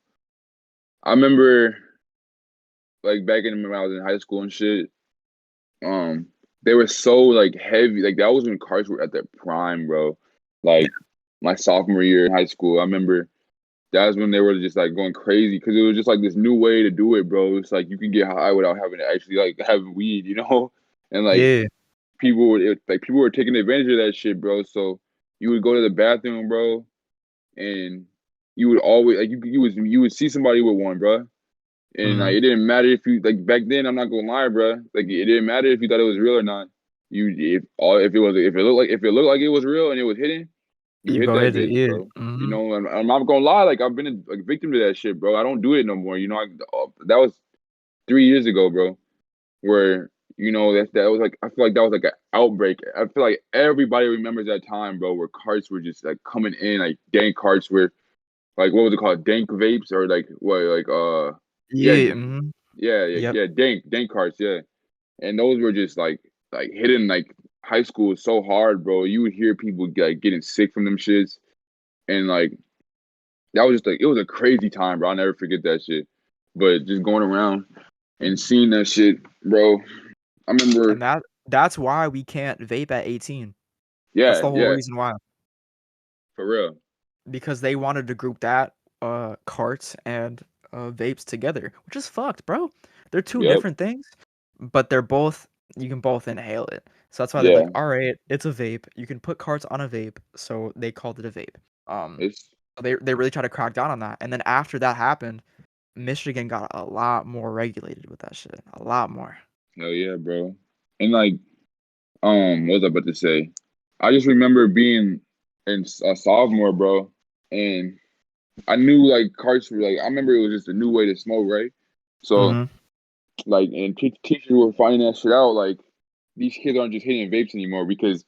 I remember like back in when I was in high school and shit, um, they were so like heavy. Like that was when cars were at their prime, bro. Like my sophomore year in high school, I remember that's when they were just like going crazy because it was just like this new way to do it, bro. It's like you can get high without having to actually like have weed, you know? And like Yeah. people were taking advantage of that shit, bro. So you would go to the bathroom, bro, and you would always like you would see somebody with one, bro. And Hmm. like it didn't matter if you like back then. I'm not gonna lie, bro. Like it didn't matter if you thought it was real or not. You if it looked like it was real and it was hidden, You You hit go that ahead, bitch, yeah. bro. You know, and I'm not gonna lie, like I've been a victim to that shit, bro. I don't do it no more. You know, that was 3 years ago, bro. Where that was like I feel like that was like an outbreak. I feel like everybody remembers that time, bro, where carts were just like coming in, like dank carts were like what was it called, dank vapes or like what like yeah Yeah, yep. dank carts, yeah. And those were just like hitting like high school so hard, bro. You would hear people like getting sick from them shits, and like that was just like it was a crazy time, bro. I'll never forget that shit. But just going around and seeing that shit, bro. I remember, And that's why we can't vape at 18. That's yeah, the whole yeah, reason why. for real. Because they wanted to group that carts and vapes together, which is fucked, bro. They're two Yep, different things, but they're both you can both inhale it. So that's why they're yeah. like, all right, it's a vape. You can put carts on a vape, so they called it a vape. Um, It's they really try to crack down on that, and then after that happened, Michigan got a lot more regulated with that shit, a lot more. hell yeah, bro. And like, what was I about to say? I just remember being in a sophomore, bro, and I knew like carts were like I remember it was just a new way to smoke, right? So Mm-hmm. like, and teachers were finding that shit out. Like, these kids aren't just hitting vapes anymore because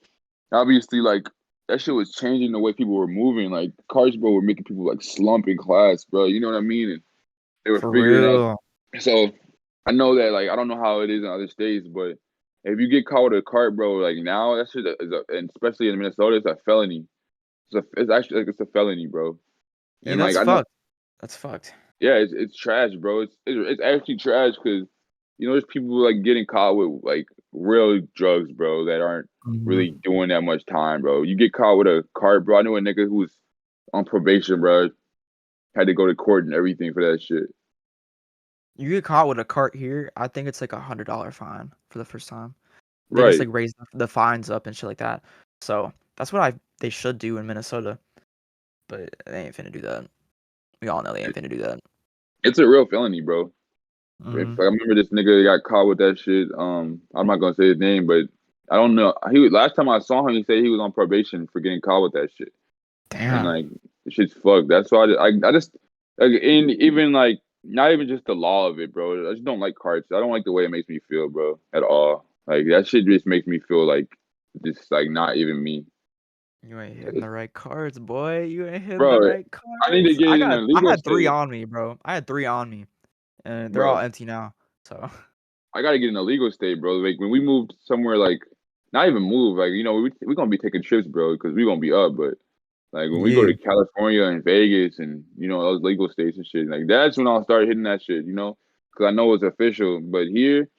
obviously, like, that shit was changing the way people were moving. Like, carts, bro, were making people like slump in class, bro. You know what I mean? And they were For figuring out. real. So I know that, like, I don't know how it is in other states, but if you get caught with a cart, bro, like now that shit is, and especially in Minnesota, it's a felony. It's actually like it's a felony, bro. Yeah, And like that's I know, fucked. That's fucked. yeah, it's trash, bro. It's actually trash because there's people like getting caught with like real drugs, bro, that aren't Mm-hmm. really doing that much time, bro. You get caught with a cart, bro. I knew a nigga who was on probation, bro, had to go to court and everything for that shit. You get caught with a cart here, I think it's like $100 fine for the first time. They just Right. like raise the fines up and shit like that. So that's what they should do in Minnesota, but they ain't finna do that. We all know they ain't finna do that. It's a real felony, bro. If Hmm. I remember this nigga got caught with that shit. I'm not gonna say his name, but I don't know. Last time I saw him, he said he was on probation for getting caught with that shit. And Damn. like the shit's fucked. That's why I just like in even like not even just the law of it, bro. I just don't like carts. I don't like the way it makes me feel, bro, at all. Like that shit just makes me feel like just like not even me. You ain't hitting the right cards, boy. You ain't hitting the Bro, right I need to cards. get it in a I legal had three state, on me, bro. I had three on me, and they're all bro. empty now. So I gotta get in a legal state, bro. Like when we moved somewhere, like not even move, like we gonna be taking trips, bro, because we gonna be up. But like when we go yeah, to California and Vegas and those legal states and shit, like that's when I'll start hitting that shit, because I know it's official. But here,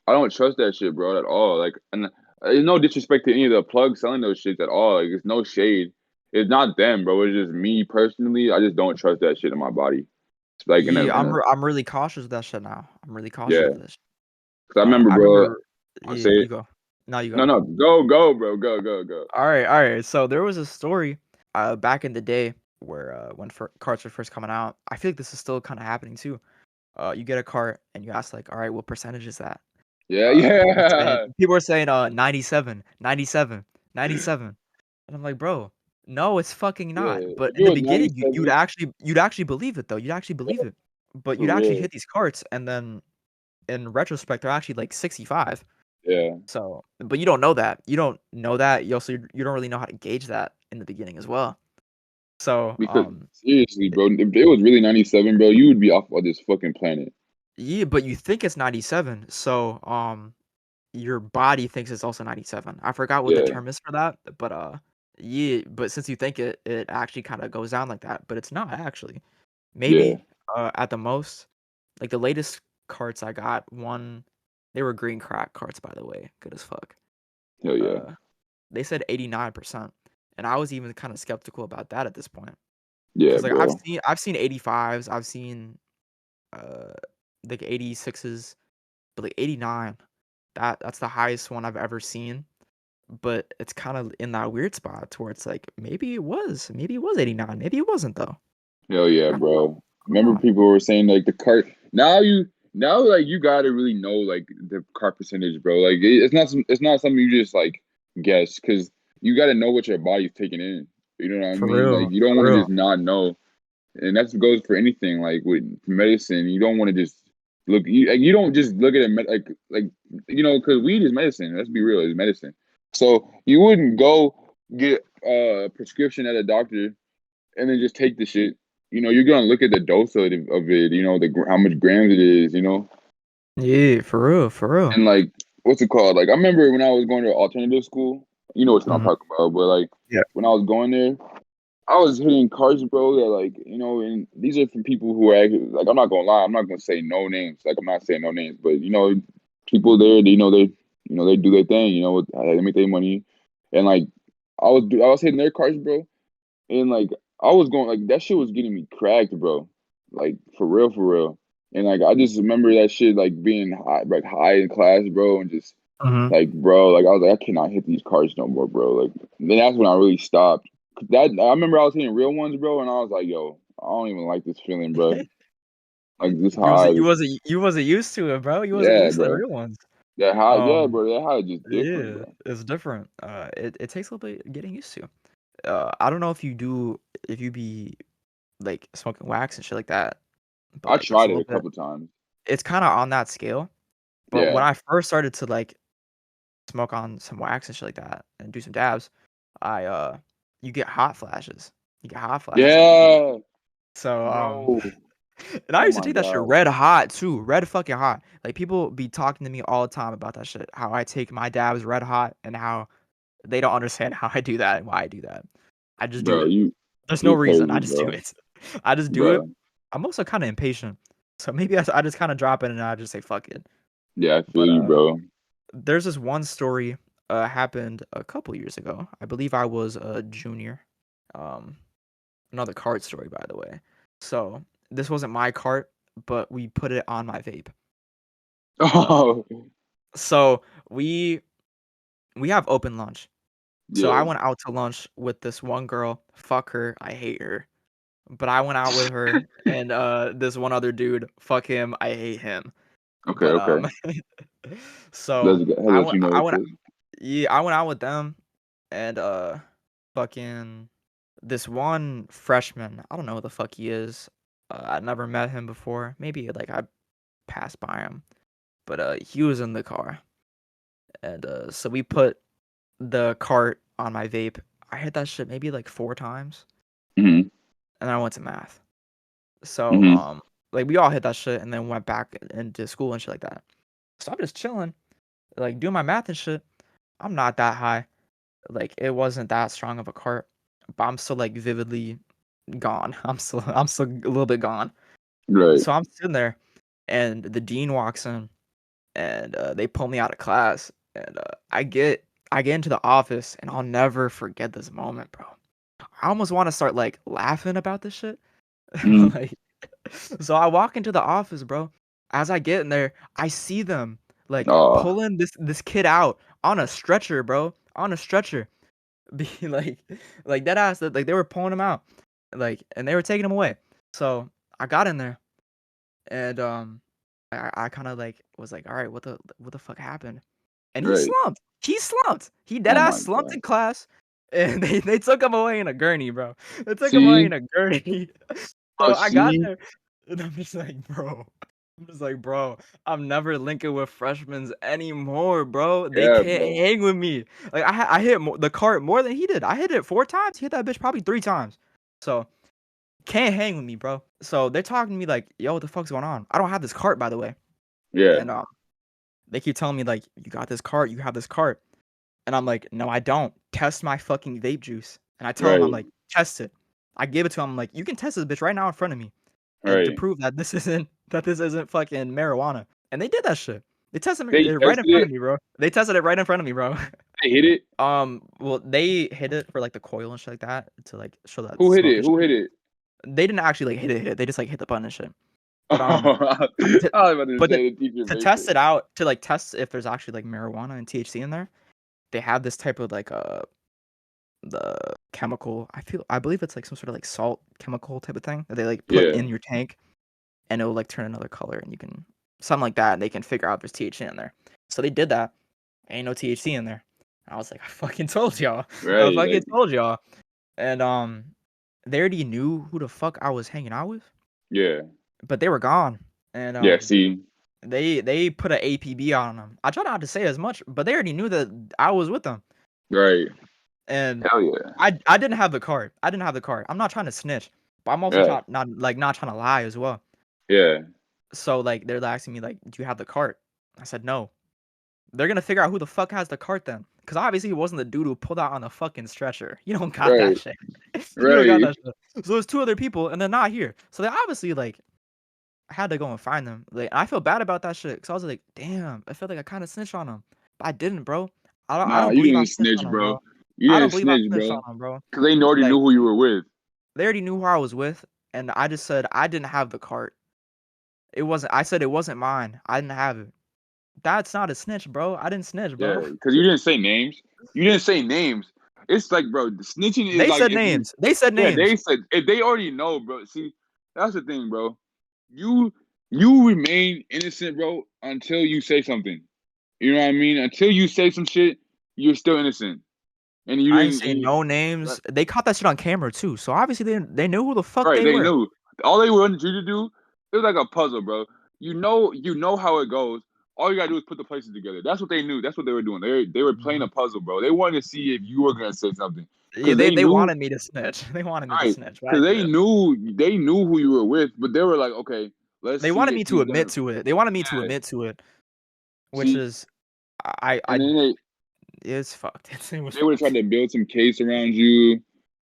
I don't trust that shit, bro, at all. Like, and there's no disrespect to any of the plugs selling those shits at all. Like, it's no shade. It's not them, bro. It's just me personally. I just don't trust that shit in my body. It's like yeah. I'm really cautious of that shit now. I'm really cautious yeah. of this. Because I remember, I bro. remember. I Yeah, say it. you go. No, you No, go. no, go, bro, go. All right. So there was a story, back in the day where when carts were first coming out. I feel like this is still kind of happening too. You get a cart and you ask like, all right, what percentage is that? Yeah, Uh, yeah, people are saying 97, 97, 97, and I'm like, bro, no, it's fucking yeah. not. But If in it the was beginning, '97, you'd actually believe it though. You'd actually believe it, but for you'd actually real. hit these carts, and then in retrospect, they're actually like 65. Yeah, So, but you don't know that. You don't know that. You don't really know how to gauge that in the beginning as well. So, because seriously, bro, if it was really '97, bro, you would be off of this fucking planet. yeah, but you think it's 97. So, your body thinks it's also 97. I forgot what the Yeah, term is for that, but yeah, but since you think it actually kind of goes down like that, but it's not actually. yeah, Maybe at the most, like the latest carts I got, they were green crack carts by the way, good as fuck. hell yeah, Uh, they said 89%, and I was even kind of skeptical about that at this point yeah, because like I've bro. seen I've seen 85s, I've seen uh like 86s, but like 89, that's the highest one I've ever seen. But it's kind of in that weird spot to where it's like maybe it was 89, maybe it wasn't though. Hell yeah, I don't know. bro. I don't Remember know. people were saying like the cart. Now like you gotta really know like the cart percentage, bro. It's not something you just like guess because you gotta know what your body's taking in. You know what I For mean? Like real, you don't for want to real. just not know, and that goes for anything. Like with medicine, you don't want to just look. You don't just look at it like because weed is medicine. Let's be real, it's medicine. So you wouldn't go get a prescription at a doctor and then just take the shit. You're gonna look at the dose of it. How much grams it is. Yeah, for real, for real. And like, what's it called? Like, I remember when I was going to alternative school. You know what I'm Mhm. talking about. But like, Yeah. when I was going there, I was hitting cards, bro. That like, and these are from people who are actually like. I'm not gonna lie. I'm not gonna say no names. Like, I'm not saying no names, but people there. They do their thing. They make their money, and like, I was hitting their cards, bro. And like I was going like that shit was getting me cracked, bro. Like for real, for real. And like I just remember that shit like being high in class, bro, and just Mhm. like bro, like I was like I cannot hit these cards no more, bro. Like then that's when I really stopped. I remember I was hitting real ones, bro, and I was like, yo, I don't even like this feeling, bro. Like this You high, wasn't you wasn't you wasn't used to it, bro. You wasn't yeah, used to the bro. real ones. That high, yeah, Um, bro. That high is just different, yeah, bro. it's different. It takes a little bit getting used to. I don't know if you be like smoking wax and shit like that, but I like it's a tried it little a bit. couple times. It's kind of on that scale. But when Yeah, I first started to like smoke on some wax and shit like that and do some dabs, I you get hot flashes. You get hot flashes after you do it. yeah, So bro. and I Oh used to my take that shit god, red hot too, red fucking hot. Like people be talking to me all the time about that shit. How I take my dabs red hot and how they don't understand how I do that and why I do that. I just do bro. it. There's no You're reason. I crazy, just do bro. it. I just do it. Bro. I'm also kind of impatient, so maybe I just kind of drop it and I just say fuck it. Yeah, I feel But you, bro. there's this one story happened a couple years ago. I believe I was a junior. Um, Another cart story, by the way. So this wasn't my cart, but we put it on my vape. Uh, Oh, so we have open lunch. So I yeah. went out to lunch with this one girl. Fuck her, I hate her. But I went out with her and this one other dude. Fuck him, I hate him. Okay, But okay. so Has let you know I what went this. yeah, I went out with them and fucking this one freshman. I don't know who the fuck he is. I never met him before. Maybe like I passed by him, but he was in the car, and so we put the cart on my vape. I hit that shit maybe like 4 times, Mm-hmm. and then I went to math. So Mm-hmm. like we all hit that shit, and then went back into school and shit like that. So I'm just chilling, like doing my math and shit. I'm not that high. Like it wasn't that strong of a cart, but I'm still like vividly gone. I'm still a little bit gone. Right. So I'm sitting there, and the dean walks in, and they pull me out of class, and I get into the office, and I'll never forget this moment, bro. I almost want to start like laughing about this shit. Mm-hmm. Like, so I walk into the office, bro. As I get in there, I see them like Oh, pulling this kid out on a stretcher, bro, on a stretcher. Be like that ass like they were pulling him out, like, and they were taking him away. So I got in there, and I kind of like was like, all right, what the fuck happened? And he right. slumped. He slumped. He dead Oh ass my slumped god. in class, and they took him away in a gurney, bro. They took him away See, in a gurney. bro. So I got See, there, and I'm just like, bro. I'm just like, bro, I'm never linking with freshmen anymore, bro. They yeah, can't bro. hang with me. Like I hit the cart more than he did. I hit it 4 times. He hit that bitch probably 3 times. So can't hang with me, bro. So they're talking to me like, yo, what the fuck's going on? I don't have this cart, by the way. Yeah, And they keep telling me like, you got this cart, you have this cart. And I'm like, no, I don't. Test my fucking vape juice. And I tell them, I'm right, like, test it. I give it to him. I'm like, you can test this bitch right now in front of me, and to right. prove that this isn't fucking marijuana. And they did that shit. They tested They it right in tested front it. of me, bro. They tested it right in front of me, bro. They hit it. Well, they hit it for like the coil and shit like that to like show that Who hit smoke it? and Who shit. hit it? They didn't actually like hit it. They just like hit the button and shit. Oh, But I to, was about to but say the teacher to vaped test it. it out, to like test if there's actually like marijuana and THC in there, they have this type of like the chemical. I believe it's like some sort of like salt chemical type of thing that they like put Yeah, in your tank, and it will like turn another color, and you can something like that, and they can figure out if there's THC in there. So they did that. Ain't no THC in there. I was like, I fucking told y'all. I right. fucking Like, told y'all. and they already knew who the fuck I was hanging out with, Yeah. but they were gone, and Yeah. See. they put an APB on them. I tried not to say as much, but they already knew that I was with them, Right. and Hell yeah. I didn't have the card. I didn't have the card. I'm not trying to snitch, but I'm also Yeah. not trying to lie as well. Yeah. So like they're asking me like, "Do you have the cart?" I said no. They're gonna figure out who the fuck has the cart then, because obviously it wasn't the dude who pulled out on the fucking stretcher. You don't got that Right. shit. You don't got Right. that shit. So there's two other people and they're not here. So they obviously like I had to go and find them. Like I feel bad about that shit because I was like, damn, I felt like I kind of snitched on them, but I didn't, bro. I Nah, don't you believe I didn't snitched snitch, on them, bro. bro. You I didn't don't believe I snitch, snitched on bro. them, bro. Cause they already knew Like who you were with. they already knew who I was with, and I just said I didn't have the cart. It wasn't. I said it wasn't mine. I didn't have it. That's not a snitch, bro. I didn't snitch, Yeah. bro. Cause you didn't say names. You didn't say names. It's like, bro, the snitching is They like said if you. names. They said Yeah, names. they said if they already know, bro. See, that's the thing, bro. You you remain innocent, bro, until you say something. You know what I mean? Until you say some shit, you're still innocent. And you I ain't didn't. saying no names. They caught that shit on camera too. So obviously they knew who the fuck Right, they they were. knew. All they wanted you to do, it was like a puzzle, bro. You know how it goes. All you gotta do is put the pieces together. That's what they knew. That's what they were doing. They were playing a Mhm. puzzle, bro. They wanted to see if you were gonna say something Yeah, because they they knew, wanted me to snitch. They wanted me to right? snitch, but I Because didn't. they knew who you were with, but they were like, okay, let's They see wanted if me to he's admit gonna. to it. They wanted me to Yeah, admit to it, which see, is and I then it's fucked. It was they would have tried fucked. to build some case around you,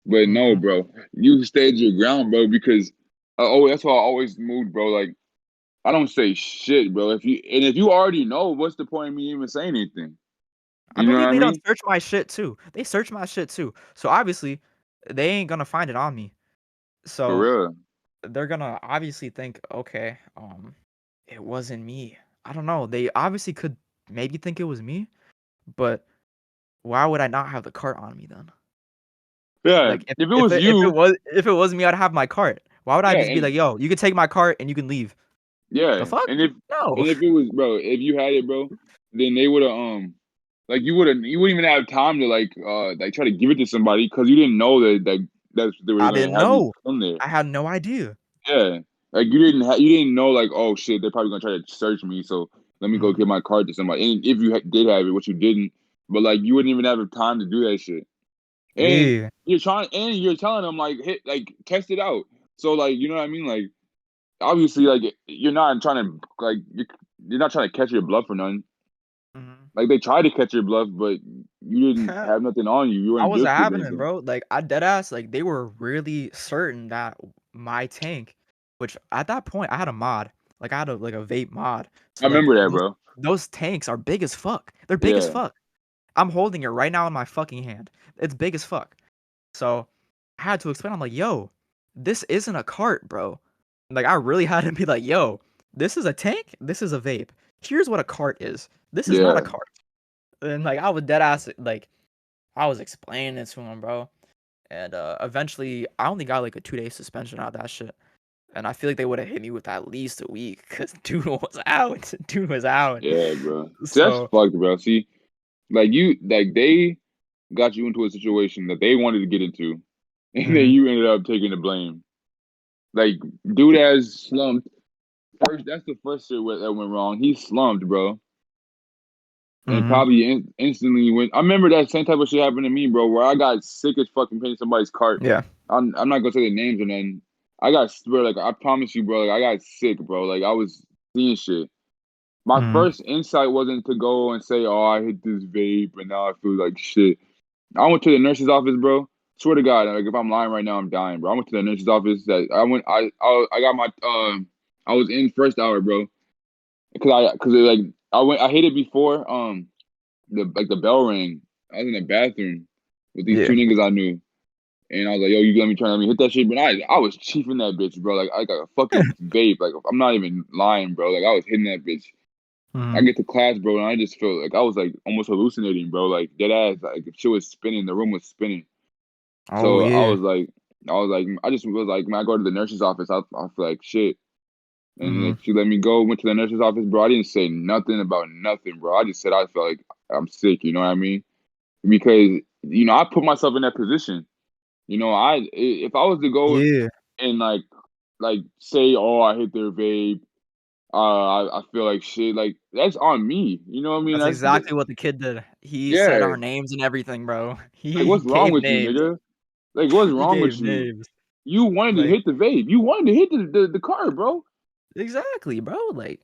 but no, Mhm. bro. You stayed your ground, bro, because oh, that's why I always moved, bro. Like I don't say shit, bro. If you already know, what's the point of me even saying anything? I You know what believe I they don't mean? search my shit too. They search my shit too. So obviously they ain't gonna find it on me. For So real. they're gonna obviously think, okay, it wasn't me. I don't know. They obviously could maybe think it was me, but why would I not have the cart on me then? Yeah. Like If it was you, if it was me, I'd have my cart. Why would I yeah, just be and like, yo, you can take my cart and you can leave? The yeah, fuck? No. and if it was, bro, if you had it, bro, then they would have like you wouldn't even have time to like try to give it to somebody because you didn't know that they were I gonna didn't have you know. come there. I had no idea. Yeah. Like you didn't know like, oh shit, they're probably gonna try to search me, so let me go give Mhm. my card to somebody. And if you did have it, which you didn't, but like you wouldn't even have the time to do that shit. And Yeah. you're telling them like hit like test it out. So like you know what I mean? Like obviously like you're not trying to like you're not trying to catch your bluff or nothing. Mhm. Like they tried to catch your bluff, but you didn't have nothing on you. You I weren't wasn't guilty of having it, anything. bro. Like I dead ass, like they were really certain that my tank, which at that point I had a mod, like I had a vape mod. I So like remember that, bro. those tanks are big as fuck. They're big as Yeah. fuck. I'm holding it right now in my fucking hand. It's big as fuck. So I had to explain. I'm like, yo, this isn't a cart, bro. Like I really had to be like, yo, this is a tank. This is a vape. Here's what a cart is. This is not a Yeah. cart. And like I was dead ass, like I was explaining it to him, bro. And eventually, I only got like a 2 day suspension out of that shit. And I feel like they would have hit me with at least a week because dude was out. Dude was out. Yeah, bro. See, that's So, fucked, bro. See, like they got you into a situation that they wanted to get into, and then mhm, you ended up taking the blame. Like, dude has slumped. First, that's the first shit that went wrong. He slumped, bro, and mhm, probably instantly went. I remember that same type of shit happened to me, bro, where I got sick as fucking painting somebody's cart. yeah, I'm not gonna say the names or nothing. I got, bro, like I promise you, bro, like I got sick, bro. Like I was seeing shit. My mhm, first insight wasn't to go and say, "Oh, I hit this vape and now I feel like shit." I went to the nurse's office, bro. Swear to God, like if I'm lying right now, I'm dying, bro. I went to the nurse's office. That I went, I got my, I was in first hour, bro, cause like I hit it before, the bell rang. I was in the bathroom with these two yeah, niggas I knew, and I was like, "Yo, you let me hit that shit," but I was chiefing that bitch, bro. Like I got a fucking vape. Like I'm not even lying, bro. Like I was hitting that bitch. I mhm. get to class, bro, and I just feel like I was like almost hallucinating, bro. Like dead ass, like shit was spinning, the room was spinning. Oh So yeah, I was like, I just was like, when I go to the nurse's office, I feel like shit. And mhm, like she let me go, went to the nurse's office, bro. I didn't say nothing about nothing, bro. I just said I felt like I'm sick, you know what I mean? Because I put myself in that position. You know, if I was to go Yeah, and like say, oh, I hit their vape, I feel like shit. Like that's on me. You know what I mean? that's exactly what the kid did. He said Yeah. our names and everything, bro. Like, He what's wrong gave with you, names. nigga? Like, what's He wrong gave with you? names. You wanted to Like, hit the vape. You wanted to hit the car, bro. exactly, bro. Like,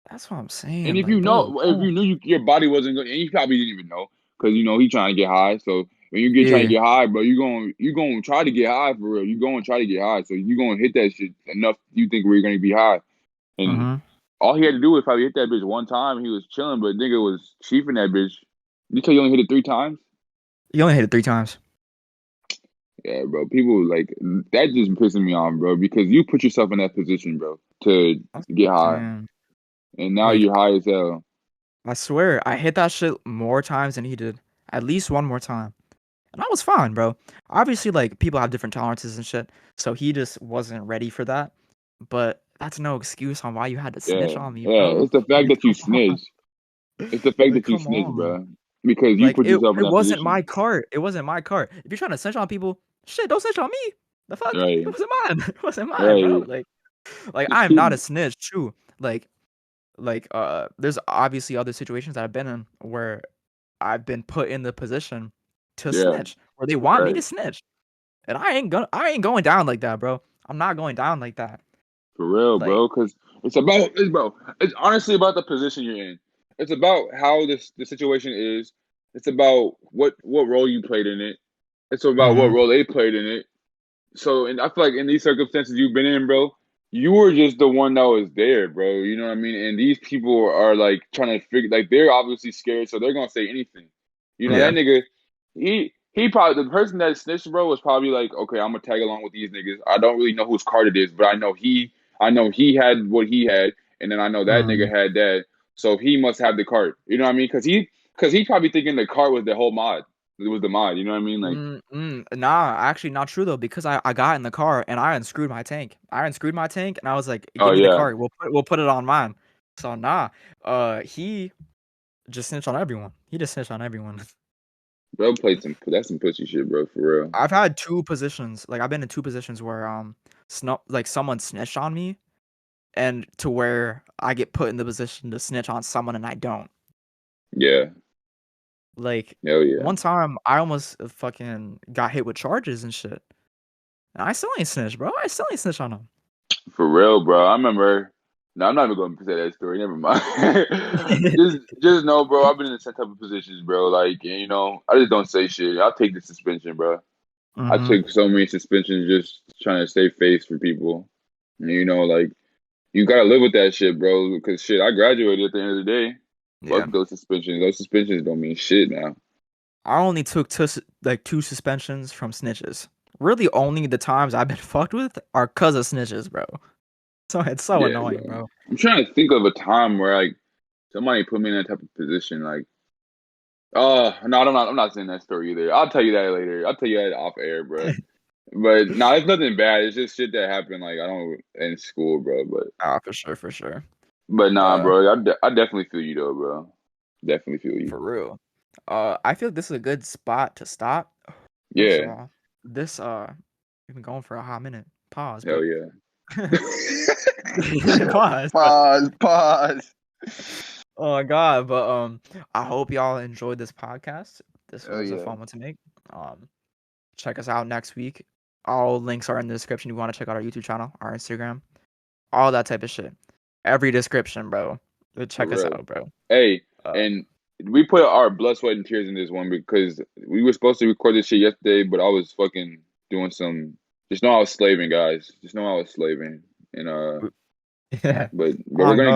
that's what I'm And saying. if you Like, bro, know, if don't. you knew your body wasn't good, and you probably didn't even know, because you know he trying to get high. So when you get trying to Yeah. get high, bro, you going to try to get high for real. You going to try to get high. So you going to hit that shit enough. You think we're going to be high, and Mm-hmm. all he had to do was probably hit that bitch one time. He was chilling, but nigga was chiefing that bitch. You tell you only hit it 3 times. You only hit it 3 times. Yeah, bro. People like that just pissing me off, bro, because you put yourself in that position, bro, to That's get what I'm high, saying. and now Like, you're high as hell. I swear, I hit that shit more times than he did. At least one more time. And I was fine, bro. Obviously, like, people have different tolerances and shit. So he just wasn't ready for that. But that's no excuse on why you had to Yeah, snitch on me, yeah. bro. It's the fact Like, that you come on. snitched. It's the fact Like, that you come snitched, on. bro, because you Like, put yourself in it that wasn't my position. cart. It wasn't my cart. If you're trying to snitch on people, shit, don't snitch on me. The fuck? It Right, wasn't mine. It wasn't mine, bro. right. Like Just I am keep. not a snitch, true. There's obviously other situations that I've been in where I've been put in the position to Yeah, snitch, where they want me right. to snitch. And I ain't going down like that, bro. I'm not going down like that. For real, Like, bro. Because bro. It's honestly about the position you're in. It's about how the situation is. It's about what role you played in it. It's about what mhm. role they played in it. So, and I feel like in these circumstances you've been in, bro, you were just the one that was there, bro. You know what I mean? And these people are like trying to figure, like they're obviously scared, so they're gonna say anything. You know that Yeah. nigga, he probably the person that snitched, bro, was probably like, okay, I'm gonna tag along with these niggas. I don't really know whose card it is, but I know he had what he had, and then I know that nigga Mhm. had that, so he must have the card. You know what I mean? Because he probably thinking the card was the whole mod. It was the mod. You know what I mean? Like, Nah, actually not true though, because I got in the car and I unscrewed my tank. I unscrewed my tank and I was like, oh "Give me the yeah, card. We'll put it on mine." So nah, he just snitched on everyone. He just snitched on everyone. bro played some that's some pussy shit, bro, for real. I've had 2 positions, like, I've been in 2 positions where, like, someone snitched on me and to where I get put in the position to snitch on someone and I don't. Yeah, Like, hell yeah, one time, I almost, fucking got hit with charges and shit, and I still ain't snitched, bro. I still ain't snitched on them. for real, bro. I remember. No, I'm not even going to say that story. Never mind. just know, bro. I've been in the same type of positions, bro. Like, and, you know, I just don't say shit. I'll take the suspension, bro. I Mhm. took so many suspensions just trying to save face for people. And, you know, like you gotta live with that shit, bro. Because shit, I graduated at the end of the day. Fuck Yeah. those suspensions. Those suspensions don't mean shit now. I only took 2 suspensions from snitches. Really, only the times I've been fucked with are 'cause of snitches, bro. So it's so Yeah, annoying, bro. bro. I'm trying to think of a time where like somebody put me in that type of position. Like, no, I'm not saying that story either. I'll tell you that later. I'll tell you that off air, bro. But no, it's nothing bad. It's just shit that happened. Like I don't in school, bro. Ah, for sure, for sure. But nah, Uh, bro. I definitely feel you though, bro. Definitely feel you. for real. I feel like this is a good spot to stop. First of Yeah. all, this we've been going for a hot minute. Pause, Hell but yeah. pause, but Pause. Pause. oh my god, but I hope y'all enjoyed this podcast. This Hell was a yeah. fun one to make. Um, check us out next week. All links are in the description. If you want to check out our YouTube channel, our Instagram, all that type of shit. Every description, bro. For Check us real. out, bro. Hey, Uh, and we put our blood, sweat, and tears in this one because we were supposed to record this shit yesterday, but I was fucking doing some. Just know I was slaving, guys. Just know I was slaving, and yeah. but Oh god. we're gonna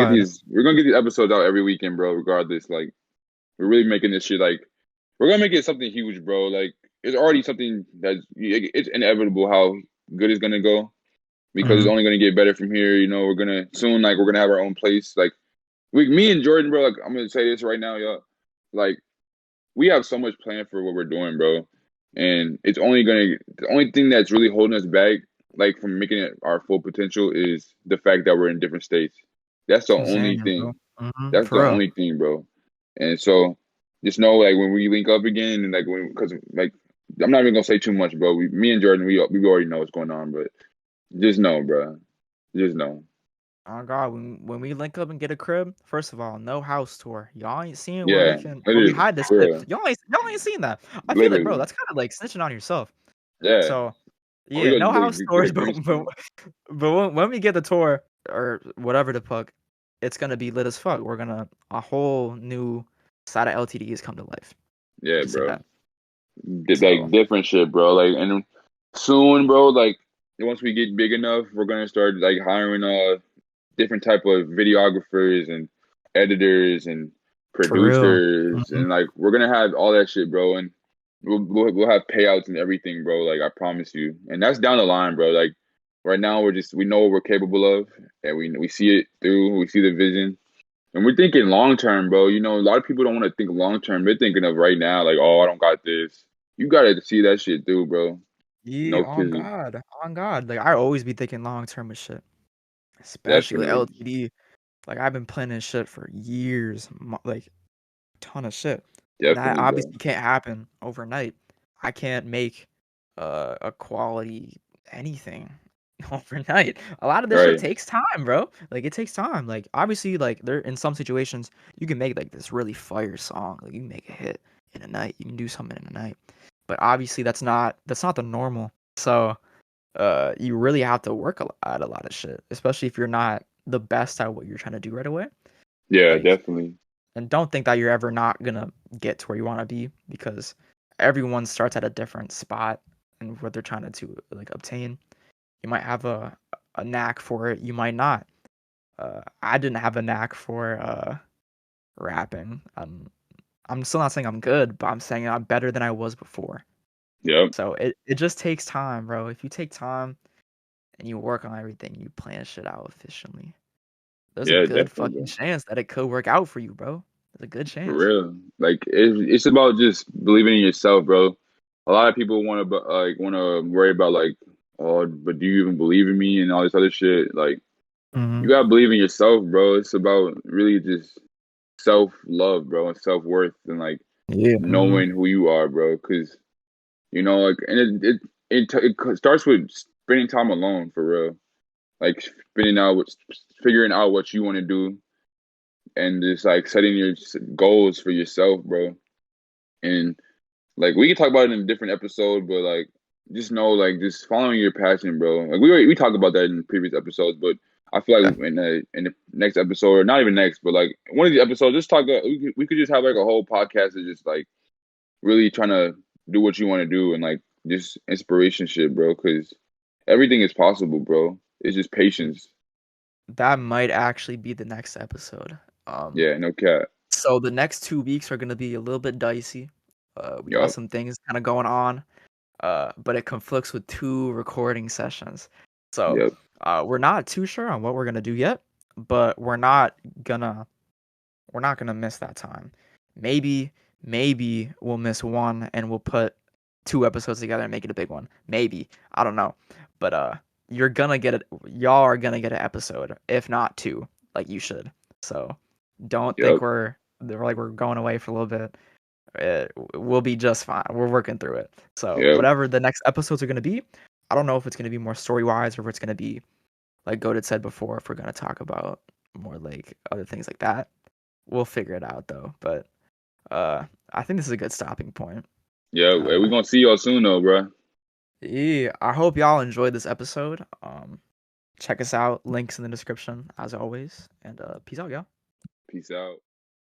get these episodes out every weekend, bro. Regardless, like we're really making this shit like we're gonna make it something huge, bro. Like it's already something that's it's inevitable how good it's gonna go because it's Mhm. only gonna get better from here. You know, we're gonna soon like we're gonna have our own place, like. Me and Jordan, bro. Like I'm gonna say this right now, y'all. Like we have so much planned for what we're doing, bro. And it's only gonna the only thing that's really holding us back, like from making it our full potential, is the fact that we're in different states. That's That's the what I'm only saying, thing. bro. Mhm. That's the For real. only thing, bro. And so just know, like when we link up again, and like when because like I'm not even gonna say too much, bro. Me and Jordan, we already know what's going on, but just know, bro. Just know. Oh God, when we link up and get a crib, first of all, no house tour. Y'all ain't seen Yeah, where we literally, hide this for shit. real, Y'all ain't seen that. I feel like, bro, literally. that's kind of like snitching on yourself. Yeah. So Oh, we yeah, gonna no house get a tours, green screen. but when we get the tour or whatever the fuck, it's gonna be lit as fuck. We're gonna a whole new side of LTDs come to life. Yeah, Just say bro. that. So Different shit, bro. Like, and soon, bro. Like, once we get big enough, we're gonna start like hiring different type of videographers and editors and for real. producers, Mhm. and like we're gonna have all that shit, bro. And we'll have payouts and everything, bro. Like, I promise you. And that's down the line, bro. Like, right now we know what we're capable of, and we see it through. We see the vision. And we're thinking long term, bro. You know, a lot of people don't want to think long term. They're thinking of right now, like, oh, I don't got this. You gotta see that shit through, bro. Yeah, No kidding. on God. Like I always be thinking long term with shit, especially with Definitely. LTD. Like I've been planning shit for years, like ton of shit, and that Definitely, bro. obviously can't happen overnight. I can't make a quality anything overnight. A lot of this shit Right. takes time, bro. Like it takes time. Like obviously, like there in some situations you can make like this really fire song. Like you can make a hit in a night. You can do something in a night. But obviously that's not the normal. So you really have to work at a lot of shit, especially if you're not the best at what you're trying to do right away. Yeah, Like, definitely. and don't think that you're ever not gonna get to where you want to be because everyone starts at a different spot and what they're trying to like obtain. You might have a knack for it, you might not. I didn't have a knack for rapping. I'm still not saying I'm good, but I'm saying I'm better than I was before. Yep. So it just takes time, bro. If you take time and you work on everything, you plan shit out efficiently. There's a Yeah, good definitely, fucking bro. chance that it could work out for you, bro. There's a good For chance. real. Like, it's about just believing in yourself, bro. A lot of people want to worry about like, oh, but do you even believe in me and all this other shit. Like, you Mhm. gotta believe in yourself, bro. It's about really just self love, bro, and self worth, and like Yeah. Mhm. knowing who you are, bro. Because you know, like, and it starts with spending time alone, for real. Like figuring out what you want to do, and just like setting your goals for yourself, bro. And like we can talk about it in a different episode, but like just know, like just following your passion, bro. Like we talked about that in previous episodes, but I feel Yeah. like in the next episode, or not even next, but like one of the episodes, just talk. We could just have like a whole podcast of just like really trying to do what you want to do, and like just inspiration shit, bro. Because everything is possible, bro. It's just patience. That might actually be the next episode. Um, Yeah, no cap. so the next 2 weeks are gonna be a little bit dicey. We got Yup. some things kinda going on, but it conflicts with 2 recording sessions. So, Yep. we're not too sure on what we're gonna do yet, but gonna we're not gonna miss that time. Maybe maybe we'll miss 1 and we'll put 2 episodes together and make it a big one. Maybe. I don't know. But, you're gonna get it y'all are gonna get an episode, if not 2, like you should. So, don't think Yep. we're going away for a little bit. We'll be just fine. We're working through it. So, Yep. whatever the next episodes are gonna be, I don't know if it's gonna be more story-wise or if it's gonna be, like Goated said before, if we're gonna talk about more, like, other things like that. We'll figure it out though, but, I think this is a good stopping point. Yeah. We Uh, gonna see y'all soon, though, bro. yeah, I hope y'all enjoyed this episode. Check us out, links in the description as always, and, peace out, y'all. Peace out.